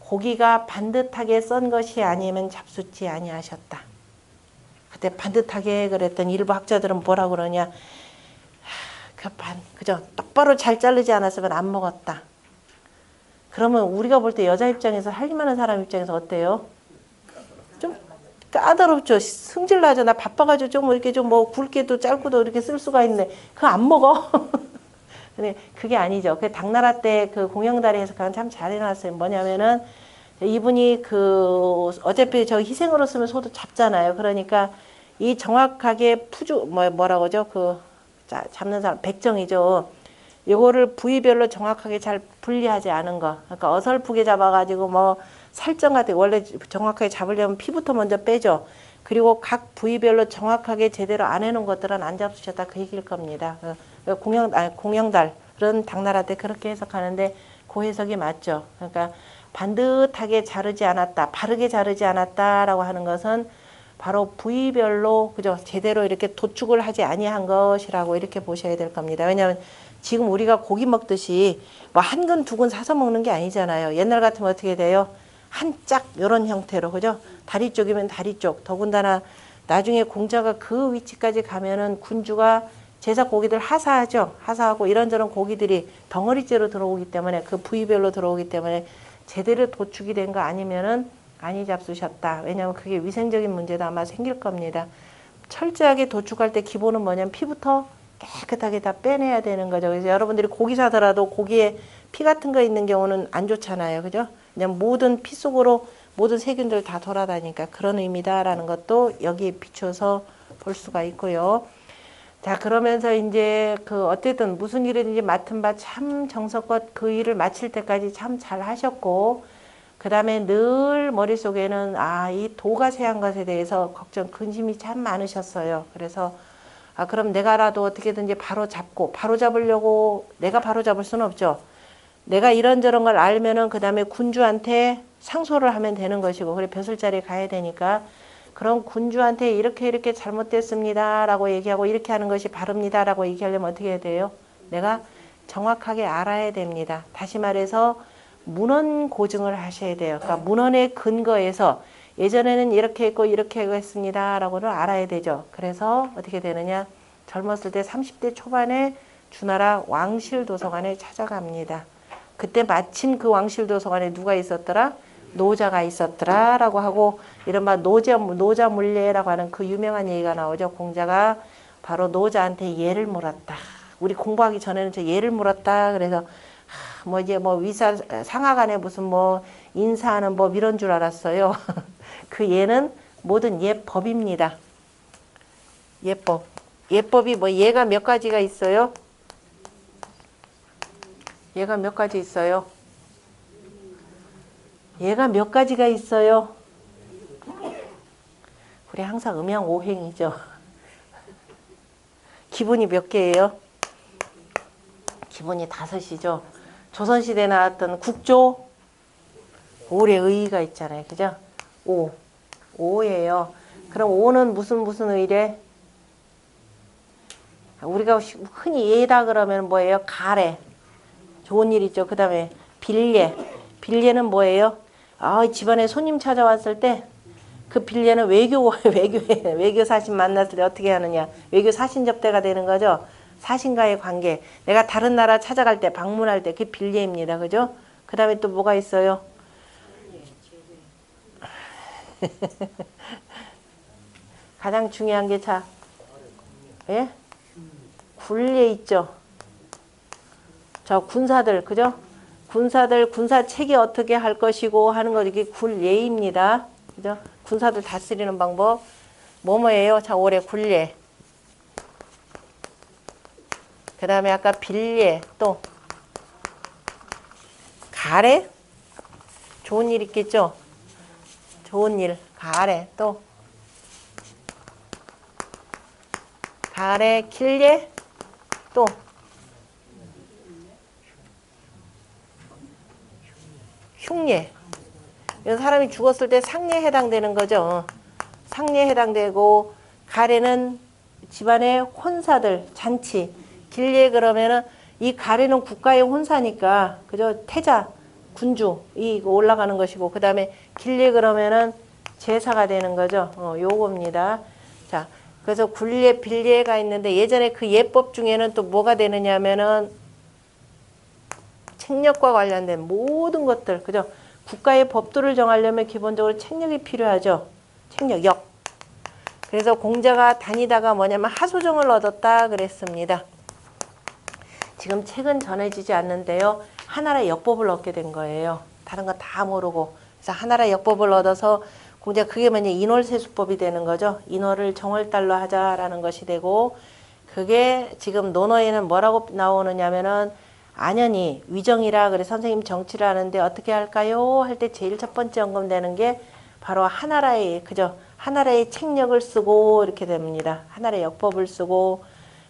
고기가 반듯하게 썬 것이 아니면 잡숫지 아니하셨다. 그때 반듯하게 그랬더니 일부 학자들은 뭐라 그러냐. 그죠? 똑바로 잘 자르지 않았으면 안 먹었다. 그러면 우리가 볼 때 여자 입장에서 할 일 많은 사람 입장에서 어때요? 좀 까다롭죠. 승질나죠. 나 바빠가지고 좀 이렇게 좀 뭐 굵게도 짧고도 이렇게 쓸 수가 있네. 그거 안 먹어. 근데 그게 아니죠. 그 당나라 때 그 공영다리에서 참 잘 해놨어요. 뭐냐면은 이분이 그 어차피 저 희생으로 쓰면 소도 잡잖아요. 그러니까 이 정확하게 뭐라고 하죠? 그 잡는 사람 백정이죠. 요거를 부위별로 정확하게 잘 분리하지 않은 거. 그러니까 어설프게 잡아가지고 뭐 살점 같은 원래 정확하게 잡으려면 피부터 먼저 빼죠. 그리고 각 부위별로 정확하게 제대로 안 해놓은 것들은 안 잡수셨다 그 얘기일 겁니다. 공영달은 당나라 때 그렇게 해석하는데 그 해석이 맞죠. 그러니까 반듯하게 자르지 않았다, 바르게 자르지 않았다라고 하는 것은 바로 부위별로 그죠 제대로 이렇게 도축을 하지 아니한 것이라고 이렇게 보셔야 될 겁니다. 왜냐하면 지금 우리가 고기 먹듯이 뭐 한 근 두 근 사서 먹는 게 아니잖아요. 옛날 같으면 어떻게 돼요? 한 짝 이런 형태로 그죠? 다리 쪽이면 다리 쪽. 더군다나 나중에 공자가 그 위치까지 가면은 군주가 제사 고기들 하사하죠. 하사하고 이런저런 고기들이 덩어리째로 들어오기 때문에 그 부위별로 들어오기 때문에 제대로 도축이 된 거 아니면은 많이 잡수셨다. 왜냐하면 그게 위생적인 문제도 아마 생길 겁니다. 철저하게 도축할 때 기본은 뭐냐면 피부터 깨끗하게 다 빼내야 되는 거죠. 그래서 여러분들이 고기 사더라도 고기에 피 같은 거 있는 경우는 안 좋잖아요. 그죠? 그냥 모든 피 속으로 모든 세균들 다 돌아다니까 그런 의미다라는 것도 여기에 비춰서 볼 수가 있고요. 자, 그러면서 이제 그 어쨌든 무슨 일이든지 맡은 바 참 정성껏 그 일을 마칠 때까지 참 잘 하셨고, 그 다음에 늘 머릿속에는 이 도가 세한 것에 대해서 걱정, 근심이 참 많으셨어요. 그래서 그럼 내가라도 어떻게든지 바로 잡고, 바로 잡으려고 내가 바로 잡을 수는 없죠. 내가 이런저런 걸 알면은 그 다음에 군주한테 상소를 하면 되는 것이고, 그래 벼슬자리에 가야 되니까 그런 군주한테 이렇게 잘못됐습니다 라고 얘기하고 이렇게 하는 것이 바릅니다 라고 얘기하려면 어떻게 해야 돼요? 내가 정확하게 알아야 됩니다. 다시 말해서 문헌 고증을 하셔야 돼요. 그러니까 문헌의 근거에서 예전에는 이렇게 했고 이렇게 했습니다 라고는 알아야 되죠. 그래서 어떻게 되느냐, 젊었을 때 30대 초반에 주나라 왕실도서관에 찾아갑니다. 그때 마침 그 왕실도서관에 누가 있었더라? 노자가 있었더라 라고 하고, 이른바 노자물례라고 하는 그 유명한 얘기가 나오죠. 공자가 바로 노자한테 예를 물었다. 우리 공부하기 전에는 저 예를 물었다. 그래서 뭐 이제 뭐 위사 상하간에 무슨 뭐 인사하는 법 이런 줄 알았어요. 그 예는 모든 예법입니다. 예법. 예법이 뭐 예가 몇 가지가 있어요? 예가 몇 가지 있어요? 얘가 몇 가지가 있어요? 우리 항상 음양오행이죠. 기본이 몇 개예요? 기본이 5이죠. 조선시대에 나왔던 국조, 오래 의의가 있잖아요. 그죠? 오. 오예요. 그럼 오는 무슨 의래? 우리가 흔히 예다 그러면 뭐예요? 가래. 좋은 일 있죠. 그 다음에 빌예. 빌예는 뭐예요? 집안에 손님 찾아왔을 때 그 빌예는 외교 사신 만났을 때 어떻게 하느냐. 외교 사신 접대가 되는 거죠. 사신과의 관계. 내가 다른 나라 찾아갈 때 방문할 때 그게 빌예입니다. 그죠? 그 다음에 또 뭐가 있어요? 가장 중요한 게 예? 굴예 있죠. 저 군사들, 그죠? 군사들, 군사 체계 어떻게 할 것이고 하는 거 이게 굴예입니다. 그죠? 군사들 다스리는 방법. 뭐뭐예요? 자, 올해 굴예. 그 다음에 아까 빌예, 또 가래? 좋은 일 있겠죠? 좋은 일, 가래, 또 가래, 길예, 또 흉예. 이건 사람이 죽었을 때 상례에 해당되는 거죠. 상례에 해당되고 가래는 집안의 혼사들, 잔치. 길예 그러면은 이 가래는 국가의 혼사니까 그죠? 태자, 군주 이거 올라가는 것이고 그 다음에 길예 그러면은 제사가 되는 거죠. 요겁니다. 자, 그래서 굴예, 빌예가 있는데 예전에 그 예법 중에는 또 뭐가 되느냐면은 책력과 관련된 모든 것들, 그죠? 국가의 법도를 정하려면 기본적으로 책력이 필요하죠. 책력, 역. 그래서 공자가 다니다가 뭐냐면 하소정을 얻었다 그랬습니다. 지금 책은 전해지지 않는데요. 하나라의 역법을 얻게 된 거예요. 다른 거 다 모르고. 그래서 하나라의 역법을 얻어서 공자가 그게 뭐냐 인월세수법이 되는 거죠. 인월을 정월달로 하자라는 것이 되고 그게 지금 논어에는 뭐라고 나오느냐면은 안연히 위정이라 그래 선생님 정치를 하는데 어떻게 할까요? 할 때 제일 첫 번째 언급되는 게 바로 하나라의 그죠? 하나라의 책력을 쓰고 이렇게 됩니다. 하나라의 역법을 쓰고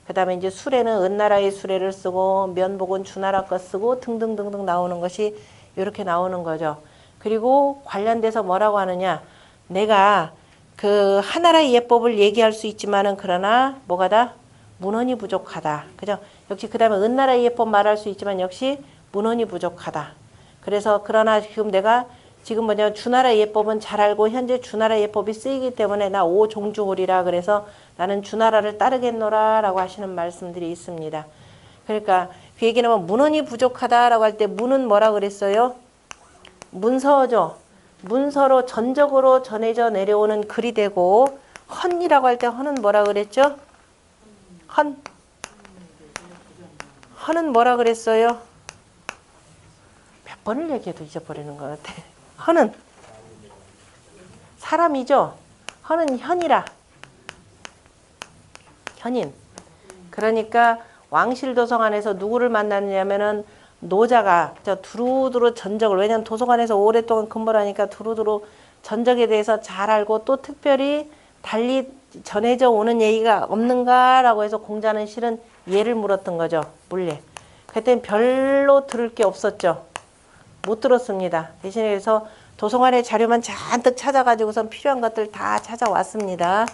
그다음에 이제 수레는 은나라의 수레를 쓰고 면복은 주나라 거 쓰고 등등등등 나오는 것이 이렇게 나오는 거죠. 그리고 관련돼서 뭐라고 하느냐? 내가 그 하나라의 예법을 얘기할 수 있지만은 그러나 뭐가 다 문헌이 부족하다. 그죠? 역시 그 다음에 은나라의 예법 말할 수 있지만 역시 문헌이 부족하다. 그래서 그러나 지금 내가 지금 뭐냐 주나라 예법은 잘 알고 현재 주나라 예법이 쓰이기 때문에 나 오종주호리라 그래서 나는 주나라를 따르겠노라 라고 하시는 말씀들이 있습니다. 그러니까 그 얘기는 뭐 문헌이 부족하다라고 할 때 문은 뭐라 그랬어요? 문서죠. 문서로 전적으로 전해져 내려오는 글이 되고 헌이라고 할 때 헌은 뭐라 그랬죠? 헌은 뭐라 그랬어요? 몇 번을 얘기해도 잊어버리는 것 같아. 헌은 사람이죠. 헌은 현이라. 현인. 그러니까 왕실 도서관에서 누구를 만났냐면은 노자가 두루두루 전적을 왜냐하면 도서관에서 오랫동안 근무를 하니까 두루두루 전적에 대해서 잘 알고 또 특별히 달리 전해져 오는 얘기가 없는가라고 해서 공자는 실은 예를 물었던 거죠. 물예. 그때는 별로 들을 게 없었죠. 못 들었습니다. 대신에 그래서 도서관의 자료만 잔뜩 찾아가지고선 필요한 것들 다 찾아왔습니다.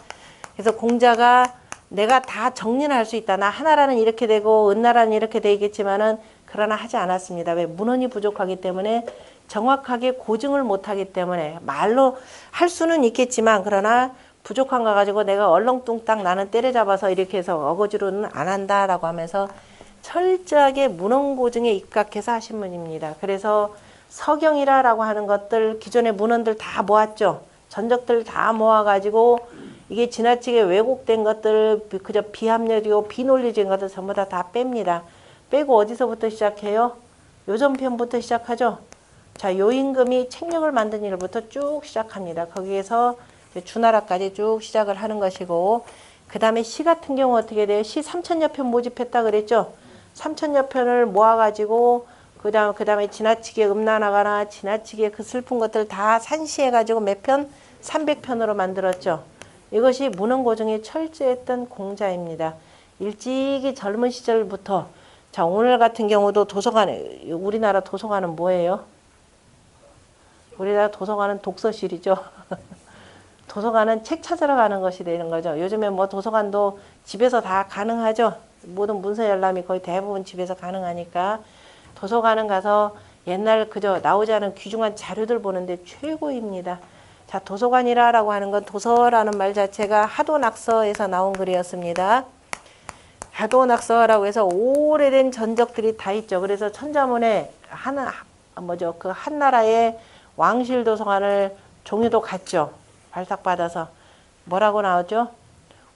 그래서 공자가 내가 다 정리는 할 수 있다. 나 하나라는 이렇게 되고 은나라는 이렇게 되겠지만은 그러나 하지 않았습니다. 왜? 문헌이 부족하기 때문에 정확하게 고증을 못하기 때문에 말로 할 수는 있겠지만 그러나 부족한 거 가지고 내가 얼렁뚱땅 나는 때려잡아서 이렇게 해서 어거지로는 안 한다라고 하면서 철저하게 문헌고증에 입각해서 하신 분입니다. 그래서 서경이라고 하는 것들 기존의 문헌들 다 모았죠. 전적들 다 모아가지고 이게 지나치게 왜곡된 것들 그저 비합리적이고 비논리적인 것들 전부 다 뺍니다. 빼고 어디서부터 시작해요? 요전편부터 시작하죠. 자, 요임금이 책력을 만든 일부터 쭉 시작합니다. 거기에서 주나라까지 쭉 시작을 하는 것이고 그 다음에 시 같은 경우 어떻게 돼요? 시 3천여 편 모집했다 그랬죠. 3천여 편을 모아가지고 그 다음에 지나치게 음란하거나 지나치게 그 슬픈 것들 다 산시해가지고 몇 편? 300편으로 만들었죠. 이것이 문헌고증에 철저했던 공자입니다. 일찍이 젊은 시절부터 자 오늘 같은 경우도 도서관에 우리나라 도서관은 뭐예요? 우리나라 도서관은 독서실이죠. 도서관은 책 찾으러 가는 것이 되는 거죠. 요즘에 뭐 도서관도 집에서 다 가능하죠. 모든 문서 열람이 거의 대부분 집에서 가능하니까 도서관은 가서 옛날 그저 나오지 않은 귀중한 자료들 보는데 최고입니다. 자, 도서관이라고 하는 건 도서라는 말 자체가 하도낙서에서 나온 글이었습니다. 하도낙서라고 해서 오래된 전적들이 다 있죠. 그래서 천자문에 그 한나라의 왕실 도서관을 종유도 갔죠. 발탁받아서 뭐라고 나오죠?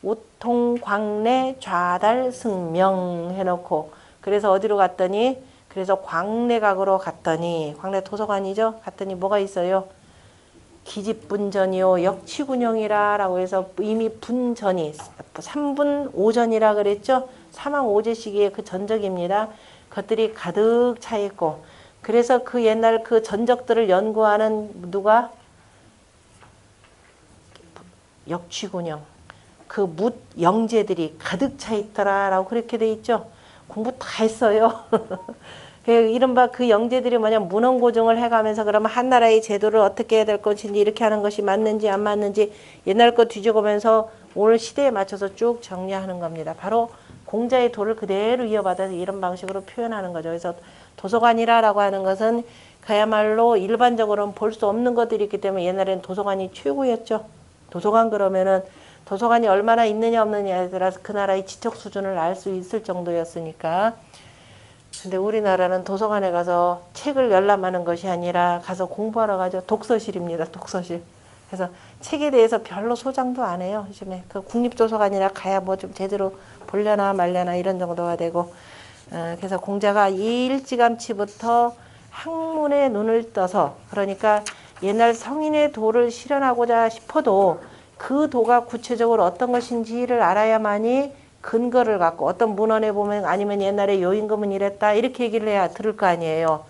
우통 광내 좌달 승명 해놓고 그래서 어디로 갔더니 그래서 광내각으로 갔더니 광내 도서관이죠. 갔더니 뭐가 있어요? 기집분전이요 역치군용이라 라고 해서 이미 분전이 3분 5전이라 그랬죠. 사망 5제 시기의 그 전적입니다. 그것들이 가득 차 있고 그래서 그 옛날 그 전적들을 연구하는 누가? 역치군용. 그 묻 영재들이 가득 차 있더라라고 그렇게 돼 있죠. 공부 다 했어요. 이른바 그 영재들이 뭐냐 문헌고증을 해가면서 그러면 한나라의 제도를 어떻게 해야 될 것인지 이렇게 하는 것이 맞는지 안 맞는지 옛날 거 뒤져보면서 오늘 시대에 맞춰서 쭉 정리하는 겁니다. 바로 공자의 도를 그대로 이어받아서 이런 방식으로 표현하는 거죠. 그래서 도서관이라고 하는 것은 그야말로 일반적으로는 볼 수 없는 것들이 있기 때문에 옛날에는 도서관이 최고였죠. 도서관 그러면은 도서관이 얼마나 있느냐 없느냐에 따라서 그 나라의 지적 수준을 알 수 있을 정도였으니까. 근데 우리나라는 도서관에 가서 책을 열람하는 것이 아니라 가서 공부하러 가죠. 독서실입니다. 독서실. 그래서 책에 대해서 별로 소장도 안 해요. 요즘에 그 국립도서관이라 가야 뭐 좀 제대로 보려나 말려나 이런 정도가 되고. 그래서 공자가 일찌감치부터 학문에 눈을 떠서 그러니까 옛날 성인의 도를 실현하고자 싶어도 그 도가 구체적으로 어떤 것인지를 알아야만이 근거를 갖고 어떤 문헌에 보면 아니면 옛날에 요임금은 이랬다 이렇게 얘기를 해야 들을 거 아니에요.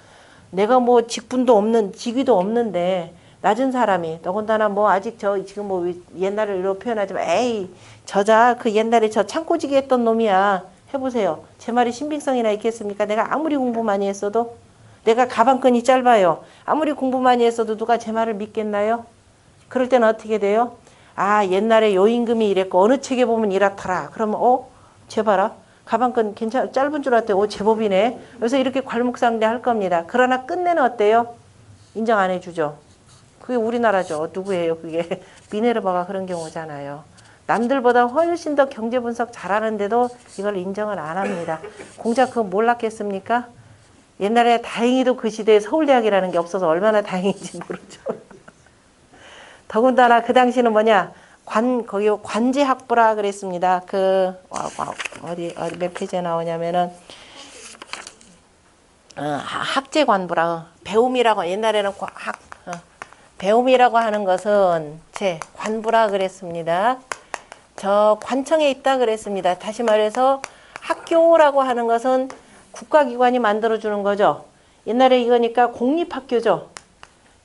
내가 뭐 직분도 없는 직위도 없는데 낮은 사람이 더군다나 뭐 아직 저 지금 뭐 옛날로 표현하지만 에이 저자 그 옛날에 저 창고지기 했던 놈이야 해보세요. 제 말이 신빙성이나 있겠습니까? 내가 아무리 공부 많이 했어도 내가 가방끈이 짧아요. 아무리 공부 많이 했어도 누가 제 말을 믿겠나요? 그럴 때는 어떻게 돼요? 아 옛날에 요임금이 이랬고 어느 책에 보면 이렇더라. 그러면 쟤 봐라. 가방끈 짧은 줄 알았더니 제법이네. 그래서 이렇게 괄목상대 할 겁니다. 그러나 끝내는 어때요? 인정 안 해주죠. 그게 우리나라죠. 누구예요? 그게 미네르바가 그런 경우잖아요. 남들보다 훨씬 더 경제 분석 잘하는데도 이걸 인정을 안 합니다. 공자 그거 몰랐겠습니까? 옛날에 다행히도 그 시대에 서울대학이라는 게 없어서 얼마나 다행인지 모르죠. 더군다나 그 당시는 뭐냐 거기 관제학부라 그랬습니다. 어디 몇 페이지에 나오냐면은 학제관부라 배움이라고 옛날에는 배움이라고 하는 것은 관부라 그랬습니다. 저 관청에 있다 그랬습니다. 다시 말해서 학교라고 하는 것은 국가기관이 만들어주는 거죠. 옛날에 이거니까 공립학교죠.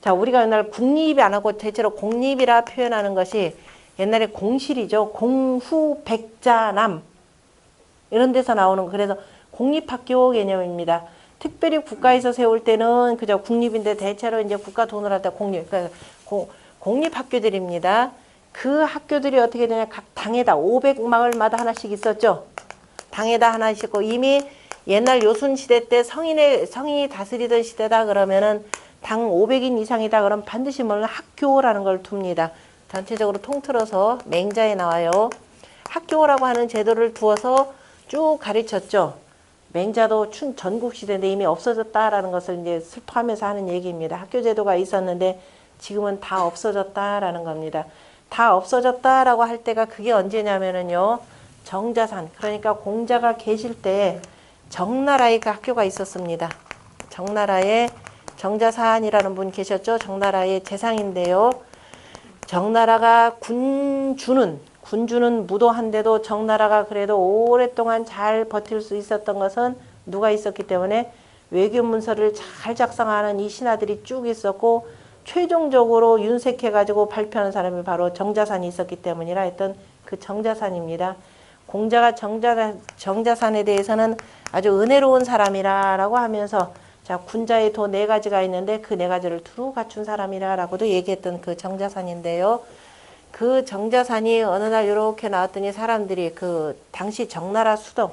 자, 우리가 옛날 국립이 안 하고 대체로 공립이라 표현하는 것이 옛날에 공실이죠. 공후백자남 이런 데서 나오는 그래서 공립학교 개념입니다. 특별히 국가에서 세울 때는 그저 국립인데 대체로 이제 국가 돈을 할 때 그러니까 공립학교들입니다. 그 학교들이 어떻게 되냐 각 당에다 500마을마다 하나씩 있었죠. 당에다 하나씩 있고 이미 옛날 요순 시대 때 성인이 다스리던 시대다 그러면은 당 500인 이상이다 그러면 반드시 뭐는 학교라는 걸 둡니다. 전체적으로 통틀어서 맹자에 나와요. 학교라고 하는 제도를 두어서 쭉 가르쳤죠. 맹자도 전국시대인데 이미 없어졌다라는 것을 이제 슬퍼하면서 하는 얘기입니다. 학교 제도가 있었는데 지금은 다 없어졌다라는 겁니다. 다 없어졌다라고 할 때가 그게 언제냐면은요. 정자산 그러니까 공자가 계실 때 정나라에 그 학교가 있었습니다. 정나라에 정자산이라는 분 계셨죠. 정나라의 재상인데요. 정나라가 군주는 무도한데도 정나라가 그래도 오랫동안 잘 버틸 수 있었던 것은 누가 있었기 때문에 외교 문서를 잘 작성하는 이 신하들이 쭉 있었고 최종적으로 윤색해가지고 발표하는 사람이 바로 정자산이 있었기 때문이라 했던 그 정자산입니다. 공자가 정자산에 대해서는 아주 은혜로운 사람이라고 하면서 자 군자의 도 4가지가 있는데 그 4가지를 두루 갖춘 사람이라고도 얘기했던 그 정자산인데요. 그 정자산이 어느 날 이렇게 나왔더니 사람들이 그 당시 정나라 수도,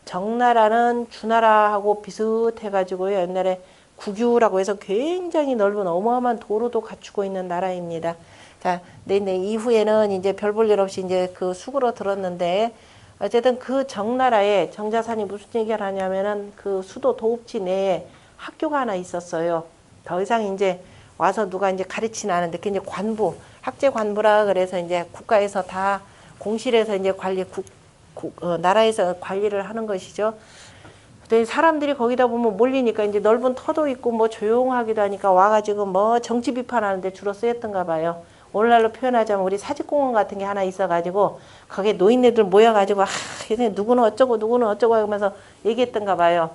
정나라는 주나라하고 비슷해가지고요. 옛날에 국유라고 해서 굉장히 넓은 어마어마한 도로도 갖추고 있는 나라입니다. 자, 근데 이후에는 이제 별 볼 일 없이 이제 그 수구로 들었는데, 어쨌든 그 정나라에 정자산이 무슨 얘기를 하냐면은 그 수도 도읍지 내에 학교가 하나 있었어요. 더 이상 이제 와서 누가 이제 가르치는 않은데, 그 이제 관부, 학제 관부라 그래서 이제 국가에서 다 공실에서 이제 나라에서 관리를 하는 것이죠. 근데 사람들이 거기다 보면 몰리니까 이제 넓은 터도 있고 뭐 조용하기도 하니까 와가지고 뭐 정치 비판하는데 주로 쓰였던가 봐요. 오늘날로 표현하자면 우리 사직공원 같은 게 하나 있어가지고 거기에 노인네들 모여가지고 누구는 어쩌고 누구는 어쩌고 하면서 얘기했던가 봐요.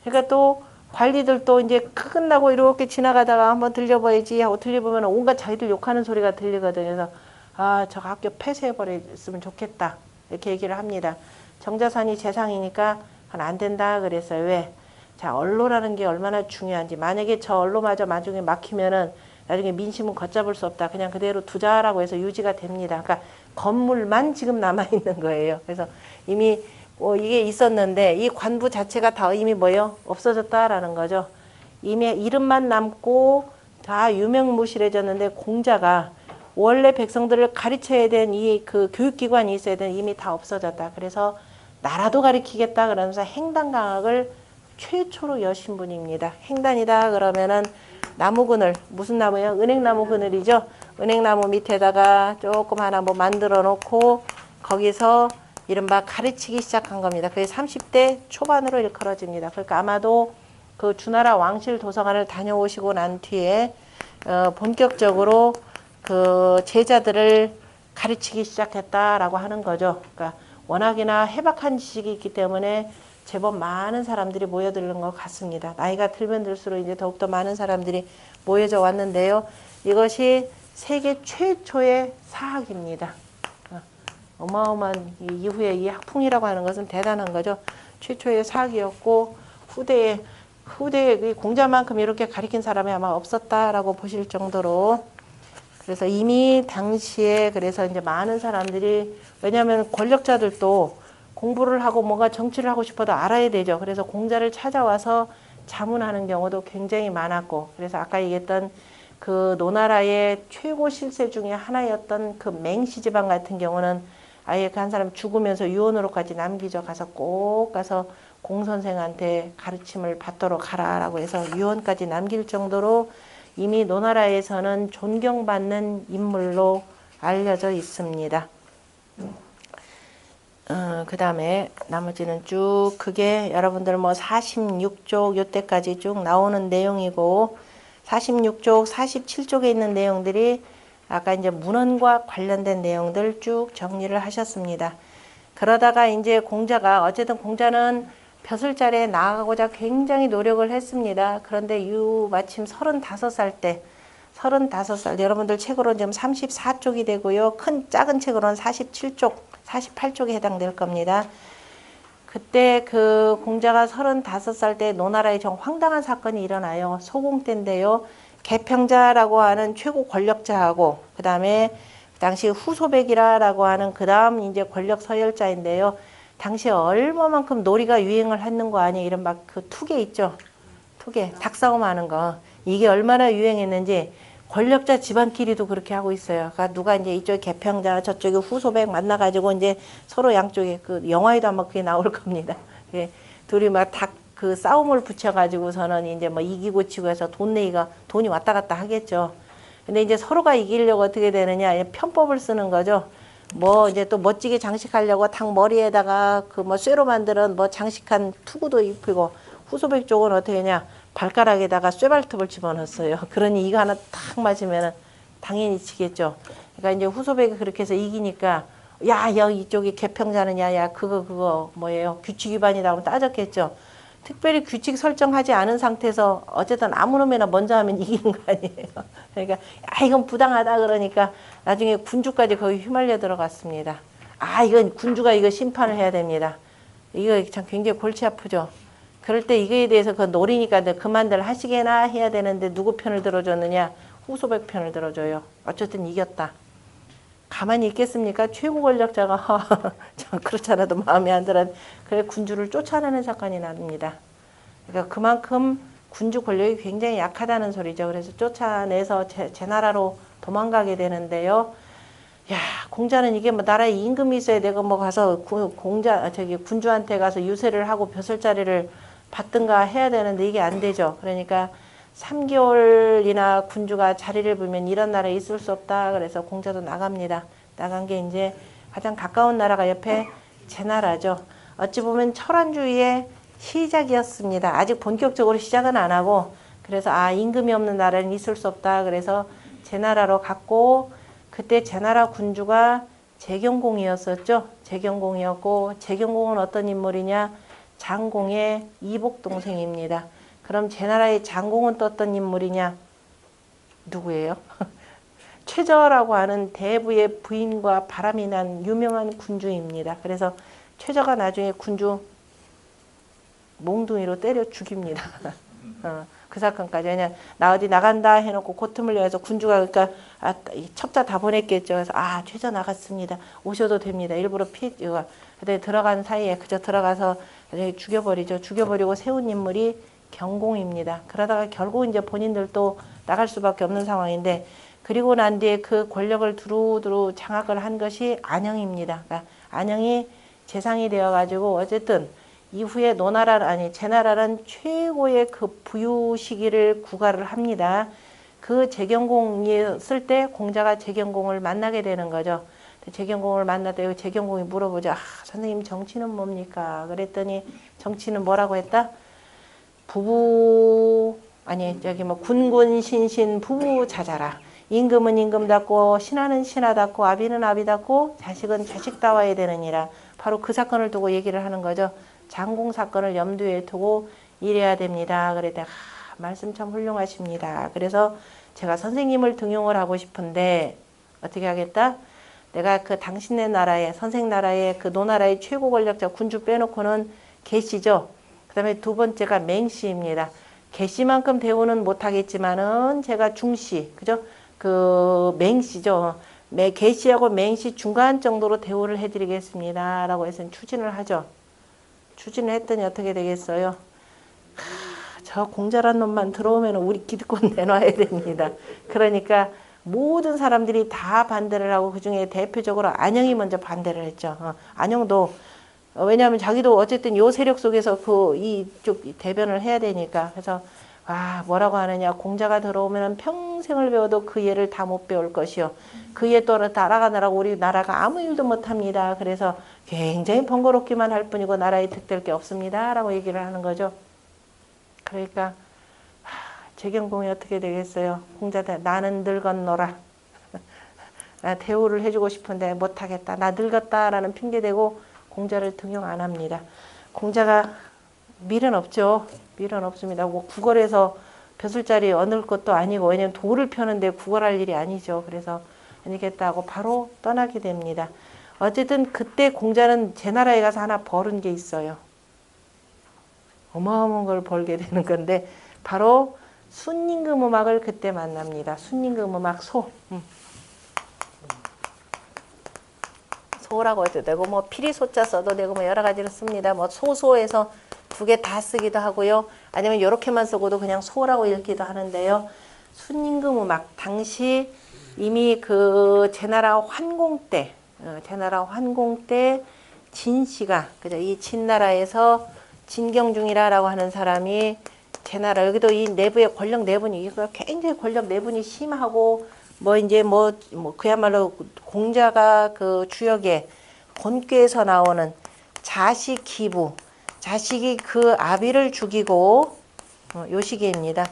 그러니까 또 관리들도 이제 끝나고 이렇게 지나가다가 한번 들려봐야지 하고 들려보면 온갖 자기들 욕하는 소리가 들리거든요. 그래서 저 학교 폐쇄해버렸으면 좋겠다 이렇게 얘기를 합니다. 정자산이 재상이니까 안 된다 그랬어요. 왜? 자, 언로라는 게 얼마나 중요한지. 만약에 저 언로마저 나중에 막히면은 나중에 민심은 걷잡을 수 없다. 그냥 그대로 두자라고 해서 유지가 됩니다. 그러니까 건물만 지금 남아있는 거예요. 그래서 이미 이게 있었는데 이 관부 자체가 다 이미 뭐예요? 없어졌다라는 거죠. 이미 이름만 남고 다 유명무실해졌는데 공자가 원래 백성들을 가르쳐야 된 이 그 교육기관이 있어야 되는 이미 다 없어졌다. 그래서 나라도 가리키겠다 그러면서 행단강학을 최초로 여신 분입니다. 행단이다 그러면은 나무 그늘, 무슨 나무예요? 은행나무 그늘이죠. 은행나무 밑에다가 조금 하나 뭐 만들어 놓고 거기서 이른바 가르치기 시작한 겁니다. 그게 30대 초반으로 일컬어집니다. 그러니까 아마도 그 주나라 왕실 도서관을 다녀오시고 난 뒤에 본격적으로 그 제자들을 가르치기 시작했다라고 하는 거죠. 그러니까 워낙이나 해박한 지식이 있기 때문에 제법 많은 사람들이 모여드는 것 같습니다. 나이가 들면 들수록 이제 더욱더 많은 사람들이 모여져 왔는데요. 이것이 세계 최초의 사학입니다. 어마어마한 이후에 이 학풍이라고 하는 것은 대단한 거죠. 최초의 사학이었고 후대에 공자만큼 이렇게 가르친 사람이 아마 없었다라고 보실 정도로, 그래서 이미 당시에 그래서 이제 많은 사람들이, 왜냐하면 권력자들도 공부를 하고 뭔가 정치를 하고 싶어도 알아야 되죠. 그래서 공자를 찾아와서 자문하는 경우도 굉장히 많았고, 그래서 아까 얘기했던 그 노나라의 최고 실세 중에 하나였던 그 맹시 지방 같은 경우는 아예 그 한 사람 죽으면서 유언으로까지 남기죠. 가서 꼭 가서 공 선생한테 가르침을 받도록 하라라고 해서 유언까지 남길 정도로 이미 노나라에서는 존경받는 인물로 알려져 있습니다. 그 다음에 나머지는 쭉 그게 여러분들 뭐 46쪽 요때까지 쭉 나오는 내용이고, 46쪽 47쪽에 있는 내용들이 아까 이제 문헌과 관련된 내용들 쭉 정리를 하셨습니다. 그러다가 이제 공자가 어쨌든 공자는 벼슬자리에 나아가고자 굉장히 노력을 했습니다. 그런데 마침 35살 때, 35살, 여러분들 책으로는 지금 34쪽이 되고요. 작은 책으로는 47쪽, 48쪽에 해당될 겁니다. 그때 그 공자가 35살 때 노나라에 좀 황당한 사건이 일어나요. 소공 때인데요. 개평자라고 하는 최고 권력자하고 그 다음에 당시 후소백이라고 하는 그 다음 이제 권력 서열자인데요. 당시에 얼마만큼 놀이가 유행을 했는 거 아니에요. 이런 막 그 투개 있죠. 투개, 닭싸움 하는 거. 이게 얼마나 유행했는지 권력자 집안끼리도 그렇게 하고 있어요. 그러니까 누가 이제 이쪽에 개평자, 저쪽에 후소백 만나가지고 이제 서로 양쪽에 그 영화에도 아마 그게 나올 겁니다. 예, 둘이 막 그 싸움을 붙여가지고서는 이제 뭐 이기고 지고 해서 돈이 왔다 갔다 하겠죠. 근데 이제 서로가 이기려고 어떻게 되느냐, 편법을 쓰는 거죠. 뭐 이제 또 멋지게 장식하려고 닭 머리에다가 그 뭐 쇠로 만드는 뭐 장식한 투구도 입히고, 후소백 쪽은 어떻게 했냐, 발가락에다가 쇠발톱을 집어넣었어요. 그러니 이거 하나 탁 맞으면은 당연히 지겠죠. 그러니까 이제 후소백이 그렇게 해서 이기니까 야 이쪽이 개평자는 야 그거 뭐예요, 규칙 위반이다 하고 따졌겠죠. 특별히 규칙 설정하지 않은 상태에서 어쨌든 아무 놈이나 먼저 하면 이기는 거 아니에요. 그러니까 이건 부당하다 그러니까 나중에 군주까지 거기 휘말려 들어갔습니다. 이건 군주가 이거 심판을 해야 됩니다. 이거 참 굉장히 골치 아프죠. 그럴 때 이거에 대해서 그 노리니까 그만들 하시게나 해야 되는데 누구 편을 들어줬느냐, 후소백 편을 들어줘요. 어쨌든 이겼다. 가만히 있겠습니까? 최고 권력자가 참 그렇잖아도 마음에 안 들어. 그래 군주를 쫓아내는 사건이 납니다. 그러니까 그만큼 군주 권력이 굉장히 약하다는 소리죠. 그래서 쫓아내서 제 나라로 도망가게 되는데요. 야, 공자는 이게 뭐 나라에 임금이 있어야 내가 뭐 가서 군주한테 가서 유세를 하고 벼슬자리를 받든가 해야 되는데 이게 안 되죠. 그러니까 3개월이나 군주가 자리를 불면 이런 나라에 있을 수 없다. 그래서 공자도 나갑니다. 나간 게 이제 가장 가까운 나라가 옆에 제나라죠. 어찌 보면 철원주의의 시작이었습니다. 아직 본격적으로 시작은 안 하고 그래서 임금이 없는 나라는 있을 수 없다. 그래서 제나라로 갔고 그때 제나라 군주가 재경공이었었죠. 재경공이었고 재경공은 어떤 인물이냐? 장공의 이복 동생입니다. 그럼 제나라의 장공은 또 어떤 인물이냐? 누구예요? 최저라고 하는 대부의 부인과 바람이 난 유명한 군주입니다. 그래서 최저가 나중에 군주 몽둥이로 때려 죽입니다. 그 사건까지. 왜냐 나 어디 나간다 해놓고 고틈을 내서 군주가 그러니까 첩자 다 보냈겠죠. 그래서 최저 나갔습니다. 오셔도 됩니다. 일부러 그때 들어간 사이에 그저 들어가서 죽여버리죠. 죽여버리고 세운 인물이 경공입니다. 그러다가 결국 이제 본인들도 나갈 수밖에 없는 상황인데 그리고 난 뒤에 그 권력을 두루두루 장악을 한 것이 안영입니다. 그러니까 안영이 재상이 되어가지고 어쨌든 이후에 제나라는 최고의 그 부유 시기를 구가를 합니다. 그 재경공이었을 때 공자가 재경공을 만나게 되는 거죠. 재경공을 만났다. 재경공이 물어보죠. 선생님 정치는 뭡니까? 그랬더니 정치는 뭐라고 했다? 군군 신신 부부 찾아라. 임금은 임금답고 신하는 신하답고 아비는 아비답고 자식은 자식다워야 되느니라. 바로 그 사건을 두고 얘기를 하는 거죠. 장공 사건을 염두에 두고 이래야 됩니다. 그랬더니 말씀 참 훌륭하십니다. 그래서 제가 선생님을 등용을 하고 싶은데 어떻게 하겠다? 내가 그 당신네 나라의 선생 나라의 그 노나라의 최고 권력자 군주 빼놓고는 계시죠. 그 다음에 두 번째가 맹씨입니다. 계시만큼 대우는 못하겠지만은 제가 중씨, 그죠? 그 맹씨죠. 계시하고 맹씨 중간 정도로 대우를 해드리겠습니다. 라고 해서 추진을 하죠. 추진을 했더니 어떻게 되겠어요? 저 공자란 놈만 들어오면 우리 기득권 내놔야 됩니다. 그러니까 모든 사람들이 다 반대를 하고 그중에 대표적으로 안영이 먼저 반대를 했죠. 안영도 왜냐하면 자기도 어쨌든 요 세력 속에서 이쪽 대변을 해야 되니까. 그래서 뭐라고 하느냐. 공자가 들어오면 평생을 배워도 그 예를 다 못 배울 것이요. 그 예 또 따라가느라고 우리 나라가 아무 일도 못합니다. 그래서 굉장히 번거롭기만 할 뿐이고 나라에 득될 게 없습니다. 라고 얘기를 하는 거죠. 그러니까 재경공이 어떻게 되겠어요? 공자 나는 늙었노라. 나 대우를 해주고 싶은데 못하겠다. 나 늙었다라는 핑계대고 공자를 등용 안 합니다. 공자가 밀은 없죠. 밀은 없습니다. 구걸해서 벼슬자리 얻을 것도 아니고 왜냐면 돌을 펴는데 구걸할 일이 아니죠. 그래서 아니겠다고 바로 떠나게 됩니다. 어쨌든 그때 공자는 제 나라에 가서 하나 벌은 게 있어요. 어마어마한 걸 벌게 되는 건데 바로 순임금음악을 그때 만납니다. 순임금음악 소라고 해도 되고 뭐 피리소자 써도 되고 뭐 여러 가지를 씁니다. 뭐 소소해서 두 개 다 쓰기도 하고요. 아니면 이렇게만 쓰고도 그냥 소라고 읽기도 하는데요. 순임금음악 당시 이미 그 제나라 환공 때 진씨가 그죠? 이 진나라에서 진경중이라고 하는 사람이 제나라 여기도 이 내부의 권력 내분이 굉장히 권력 내분이 심하고 그야말로 공자가 그 주역에 본궤에서 나오는 자식 기부 자식이 그 아비를 죽이고 요 시기입니다.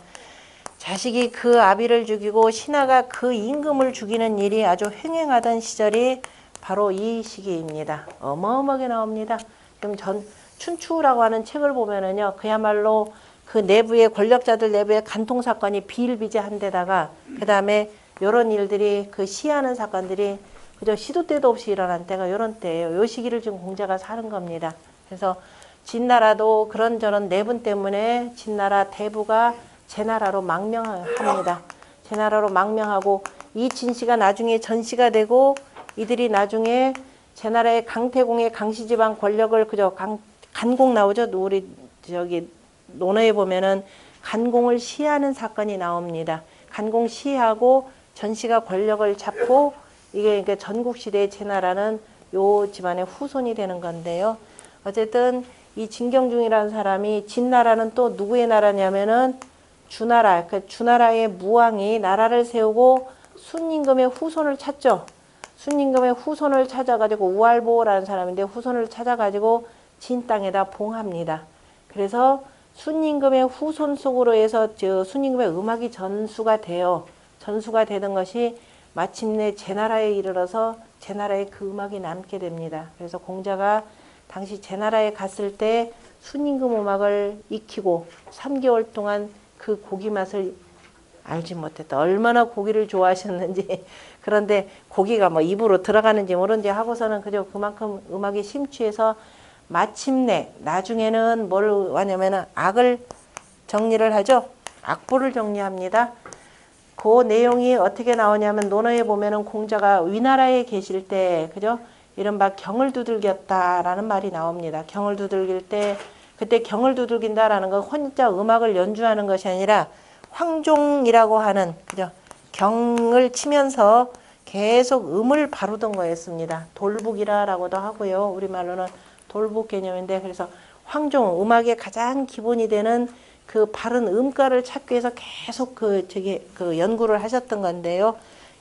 자식이 그 아비를 죽이고 신하가 그 임금을 죽이는 일이 아주 횡행하던 시절이 바로 이 시기입니다. 어마어마하게 나옵니다. 그럼 춘추라고 하는 책을 보면은요, 그야말로 그 내부의 권력자들 내부의 간통 사건이 비일비재한 데다가 그 다음에 이런 일들이 그 시하는 사건들이 그저 시도 때도 없이 일어난 때가 이런 때예요. 요 시기를 지금 공자가 사는 겁니다. 그래서 진나라도 그런저런 내분 때문에 진나라 대부가 제나라로 망명합니다. 제나라로 망명하고 이 진씨가 나중에 전씨가 되고 이들이 나중에 제나라의 강태공의 강씨지방 권력을 그저 간공 나오죠. 우리 저기 논어에 보면은 간공을 시해하는 사건이 나옵니다. 간공 시해하고 전씨가 권력을 잡고 이게 그러니까 전국시대의 제나라는 요 집안의 후손이 되는 건데요. 어쨌든 이 진경중이라는 사람이 진나라는 또 누구의 나라냐면은 주나라, 그 주나라의 무왕이 나라를 세우고 순임금의 후손을 찾죠. 순임금의 후손을 찾아가지고 우알보라는 사람인데 후손을 찾아가지고 진 땅에다 봉합니다. 그래서 순임금의 후손 속으로 해서 순임금의 음악이 전수가 되는 것이 마침내 제나라에 이르러서 제나라에 그 음악이 남게 됩니다. 그래서 공자가 당시 제나라에 갔을 때 순임금 음악을 익히고 3개월 동안 그 고기 맛을 알지 못했다. 얼마나 고기를 좋아하셨는지. 그런데 고기가 뭐 입으로 들어가는지 모르는지 하고서는 그저 그만큼 음악에 심취해서 마침내 나중에는 뭘 하냐면은 악을 정리를 하죠. 악보를 정리합니다. 그 내용이 어떻게 나오냐면 논어에 보면은 공자가 위나라에 계실 때 그죠? 이른바 경을 두들겼다라는 말이 나옵니다. 경을 두들길 때 그때 경을 두들긴다라는 건 혼자 음악을 연주하는 것이 아니라 황종이라고 하는 그죠? 경을 치면서 계속 음을 바루던 거였습니다. 돌북이라고도 하고요. 우리말로는 돌북 개념인데 그래서 황종 음악의 가장 기본이 되는 그 바른 음가를 찾기 위해서 계속 그 연구를 하셨던 건데요.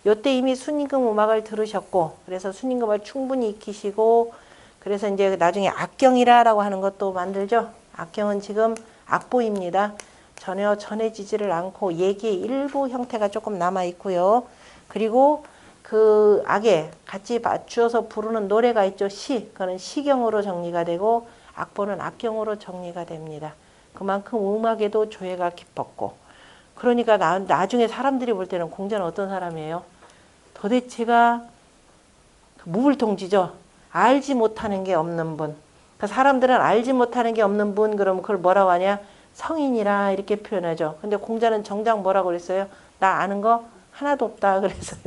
요때 이미 순임금 음악을 들으셨고 그래서 순임금을 충분히 익히시고 그래서 이제 나중에 악경이라고 하는 것도 만들죠. 악경은 지금 악보입니다. 전혀 전해지지를 않고 얘기의 일부 형태가 조금 남아 있고요. 그리고 그 악에 같이 맞추어서 부르는 노래가 있죠. 시. 그거는 시경으로 정리가 되고 악보는 악경으로 정리가 됩니다. 그만큼 음악에도 조예가 깊었고 그러니까 나중에 사람들이 볼 때는 공자는 어떤 사람이에요? 도대체가 무불통지죠. 알지 못하는 게 없는 분. 그러니까 사람들은 알지 못하는 게 없는 분 그러면 그걸 뭐라고 하냐? 성인이라 이렇게 표현하죠. 근데 공자는 정작 뭐라고 그랬어요? 나 아는 거 하나도 없다 그랬어요.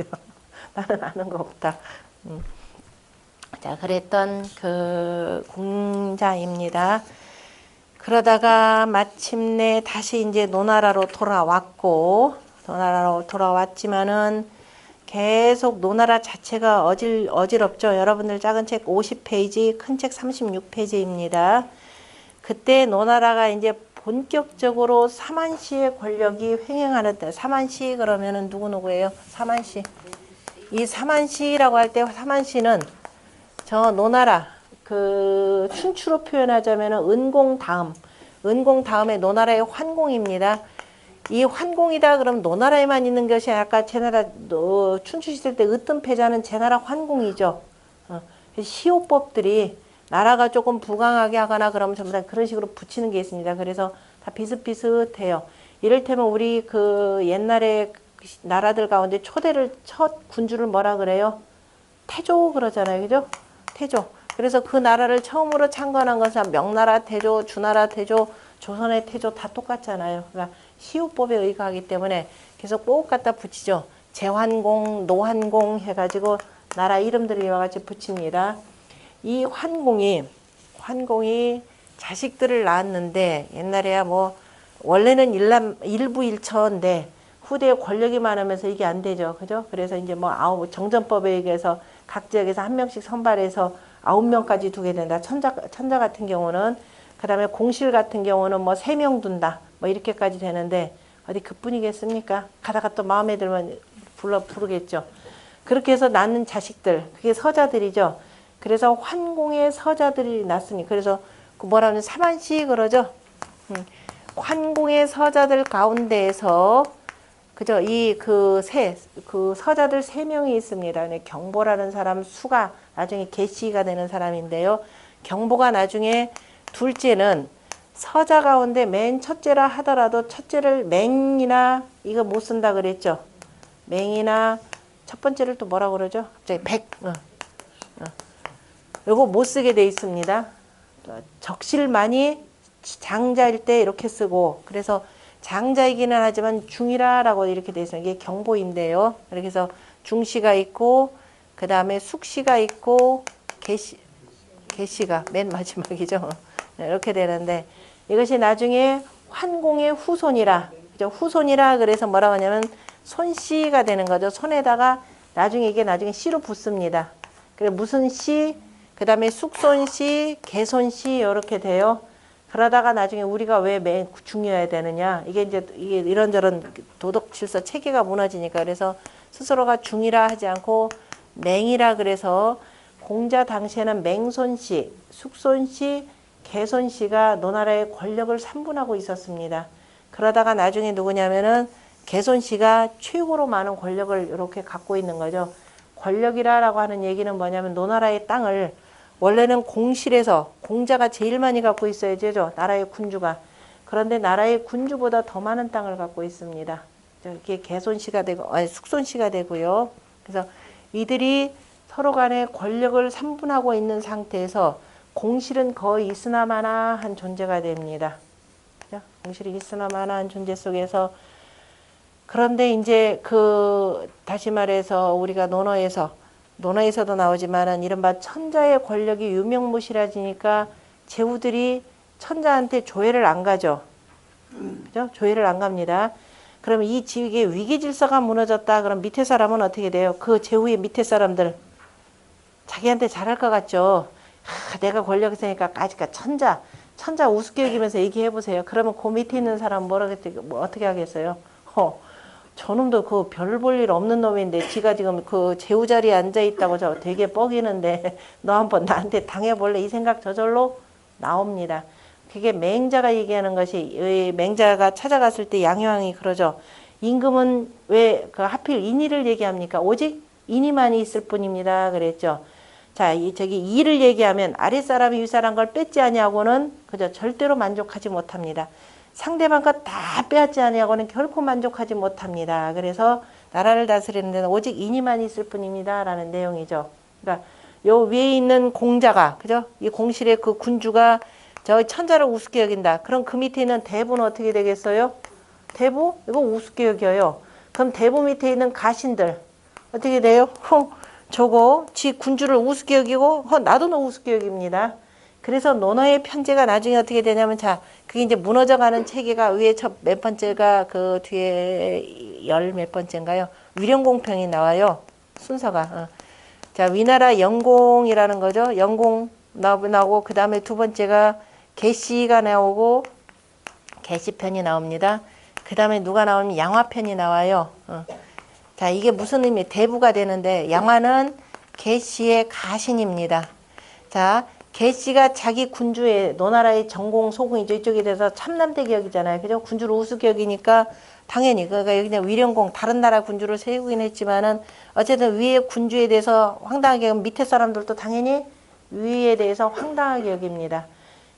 나는 아는 거 없다. 자, 그랬던 그 공자입니다. 그러다가 마침내 다시 이제 노나라로 돌아왔지만은 계속 노나라 자체가 어지럽죠. 여러분들 작은 책 50페이지, 큰 책 36페이지입니다. 그때 노나라가 이제 본격적으로 사만시의 권력이 횡행하는 때, 사만시 그러면은 누구예요? 사만시. 이 사만시라고 할 때 사만시는 저 노나라 그 춘추로 표현하자면은 은공 다음에 노나라의 환공입니다. 이 환공이다 그러면 노나라에만 있는 것이 아까 제나라 춘추 시대 때 으뜸패자는 제나라 환공이죠. 시호법들이 나라가 조금 부강하게 하거나 그러면 전부 다 그런 식으로 붙이는 게 있습니다. 그래서 다 비슷비슷해요. 이를테면 우리 그 옛날에 나라들 가운데 첫 군주를 뭐라 그래요? 태조 그러잖아요. 그죠? 태조. 그래서 그 나라를 처음으로 창건한 것은 명나라 태조, 주나라 태조, 조선의 태조 다 똑같잖아요. 그러니까 시호법에 의거하기 때문에 계속 꼭 갖다 붙이죠. 제환공, 노환공 해가지고 나라 이름들을 이와 같이 붙입니다. 이 환공이 자식들을 낳았는데 옛날에야 뭐 원래는 일부일처인데 후대에 권력이 많으면서 이게 안 되죠. 그죠? 그래서 이제 뭐 정전법에 의해서 각 지역에서 한 명씩 선발해서 9명까지 두게 된다. 천자 같은 경우는 그다음에 공실 같은 경우는 뭐 3명 둔다. 뭐 이렇게까지 되는데 어디 그뿐이겠습니까? 가다가 또 마음에 들면 부르겠죠. 그렇게 해서 낳는 자식들, 그게 서자들이죠. 그래서 환공의 서자들이 낳습니다. 그래서 뭐라 하면 사만시 그러죠. 환공의 서자들 가운데에서 그죠? 그 서자들 3명이 있습니다. 경보라는 사람, 수가 나중에 계시가 되는 사람인데요. 경보가 나중에 둘째는 서자 가운데 맨 첫째라 하더라도 첫째를 맹이나 이거 못 쓴다 그랬죠. 맹이나 첫 번째를 또 뭐라고 그러죠? 갑자기 이거 못 쓰게 돼 있습니다. 적실만이 장자일 때 이렇게 쓰고 그래서 장자이기는 하지만 중이라라고 이렇게 돼 있어요. 이게 경보인데요. 이렇게 해서 중시가 있고 그 다음에 숙시가 있고 개시가 맨 마지막이죠. 네, 이렇게 되는데 이것이 나중에 환공의 후손이라, 그죠? 후손이라 그래서 뭐라고 하냐면 손씨가 되는 거죠. 손에다가 나중에 이게 나중에 씨로 붙습니다. 그래 무슨 씨, 그 다음에 숙손씨, 개손씨 이렇게 돼요. 그러다가 나중에 우리가 왜 중요해야 되느냐? 이게 이제 이게 이런저런 도덕 질서 체계가 무너지니까 그래서 스스로가 중이라 하지 않고 맹이라 그래서 공자 당시에는 맹손씨, 숙손씨, 개손씨가 노나라의 권력을 삼분하고 있었습니다. 그러다가 나중에 누구냐면은 개손씨가 최고로 많은 권력을 이렇게 갖고 있는 거죠. 권력이라고 하는 얘기는 뭐냐면 노나라의 땅을 원래는 공실에서 공자가 제일 많이 갖고 있어야 되죠. 나라의 군주가. 그런데 나라의 군주보다 더 많은 땅을 갖고 있습니다. 이게 개손씨가 되고 숙손씨가 되고요. 그래서 이들이 서로 간에 권력을 삼분하고 있는 상태에서 공실은 거의 있으나마나한 존재가 됩니다. 공실이 있으나마나한 존재 속에서 그런데 이제 다시 말해서 우리가 논어에서도 나오지만은 이른바 천자의 권력이 유명무실해지니까 제후들이 천자한테 조회를 안 가죠. 그죠? 조회를 안 갑니다. 그러면 이 지위의 위계 질서가 무너졌다. 그럼 밑에 사람은 어떻게 돼요? 그 제후의 밑에 사람들 자기한테 잘할 것 같죠. 내가 권력이 있으니까 아직까 천자 우습게 여기면서 얘기해 보세요. 그러면 그 밑에 있는 사람 뭐 어떻게 하겠어요? 저놈도 그 별 볼 일 없는 놈인데 지가 지금 그 제후 자리에 앉아 있다고 저 되게 뻐기는데 너 한번 나한테 당해볼래? 이 생각 저절로 나옵니다. 그게 맹자가 얘기하는 것이 맹자가 찾아갔을 때 양효왕이 그러죠. 임금은 왜 하필 인의를 얘기합니까? 오직 인의만이 있을 뿐입니다. 그랬죠. 자, 저기 이를 얘기하면 아랫사람이 윗사람 걸 뺏지 아니하고는 그저 절대로 만족하지 못합니다. 상대방 것 다 빼앗지 아니하고는 결코 만족하지 못합니다. 그래서 나라를 다스리는 데는 오직 인의만 있을 뿐입니다. 라는 내용이죠. 그러니까 요 위에 있는 공자가, 그죠? 이 공실의 그 군주가 저 천자를 우습게 여긴다. 그럼 그 밑에 있는 대부는 어떻게 되겠어요? 대부? 이거 우습게 여겨요. 그럼 대부 밑에 있는 가신들 어떻게 돼요? 저거 지 군주를 우습게 여기고 나도 너 우습게 여깁니다. 그래서 논어의 편제가 나중에 어떻게 되냐면 자 그게 이제 무너져가는 체계가 위에 몇 번째가 그 뒤에 열 몇 번째인가요? 위령공평이 나와요. 순서가. 자 위나라 영공이라는 거죠. 영공 나오고 그 다음에 두 번째가 개시가 나오고 개시편이 나옵니다. 그 다음에 누가 나오면 양화편이 나와요. 자 이게 무슨 의미? 대부가 되는데 양화는 개시의 가신입니다. 자 개씨가 자기 군주의 노나라의 전공 소공이죠. 이쪽에 대해서 참남대 격이잖아요. 그죠? 군주를 우습게 여기니까 당연히 그러니까 여기 그냥 위령공 다른 나라 군주를 세우긴 했지만은 어쨌든 위에 군주에 대해서 황당하게 여기면 밑에 사람들도 당연히 위에 대해서 황당하게 여깁니다.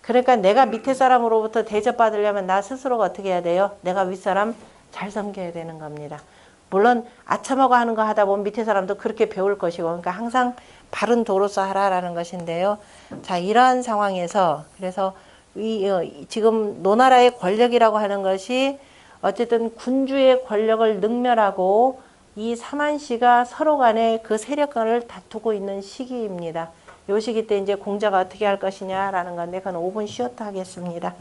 그러니까 내가 밑에 사람으로부터 대접받으려면 나 스스로가 어떻게 해야 돼요? 내가 윗사람 잘 섬겨야 되는 겁니다. 물론 아첨하고 하는 거 하다 보면 밑에 사람도 그렇게 배울 것이고 그러니까 항상 바른 도로서 하라라는 것인데요. 자 이러한 상황에서 그래서 지금 노나라의 권력이라고 하는 것이 어쨌든 군주의 권력을 능멸하고 이 삼한씨가 서로 간에 그 세력간을 다투고 있는 시기입니다. 요 시기 때 이제 공자가 어떻게 할 것이냐라는 건데 그건 5분 쉬었다 하겠습니다.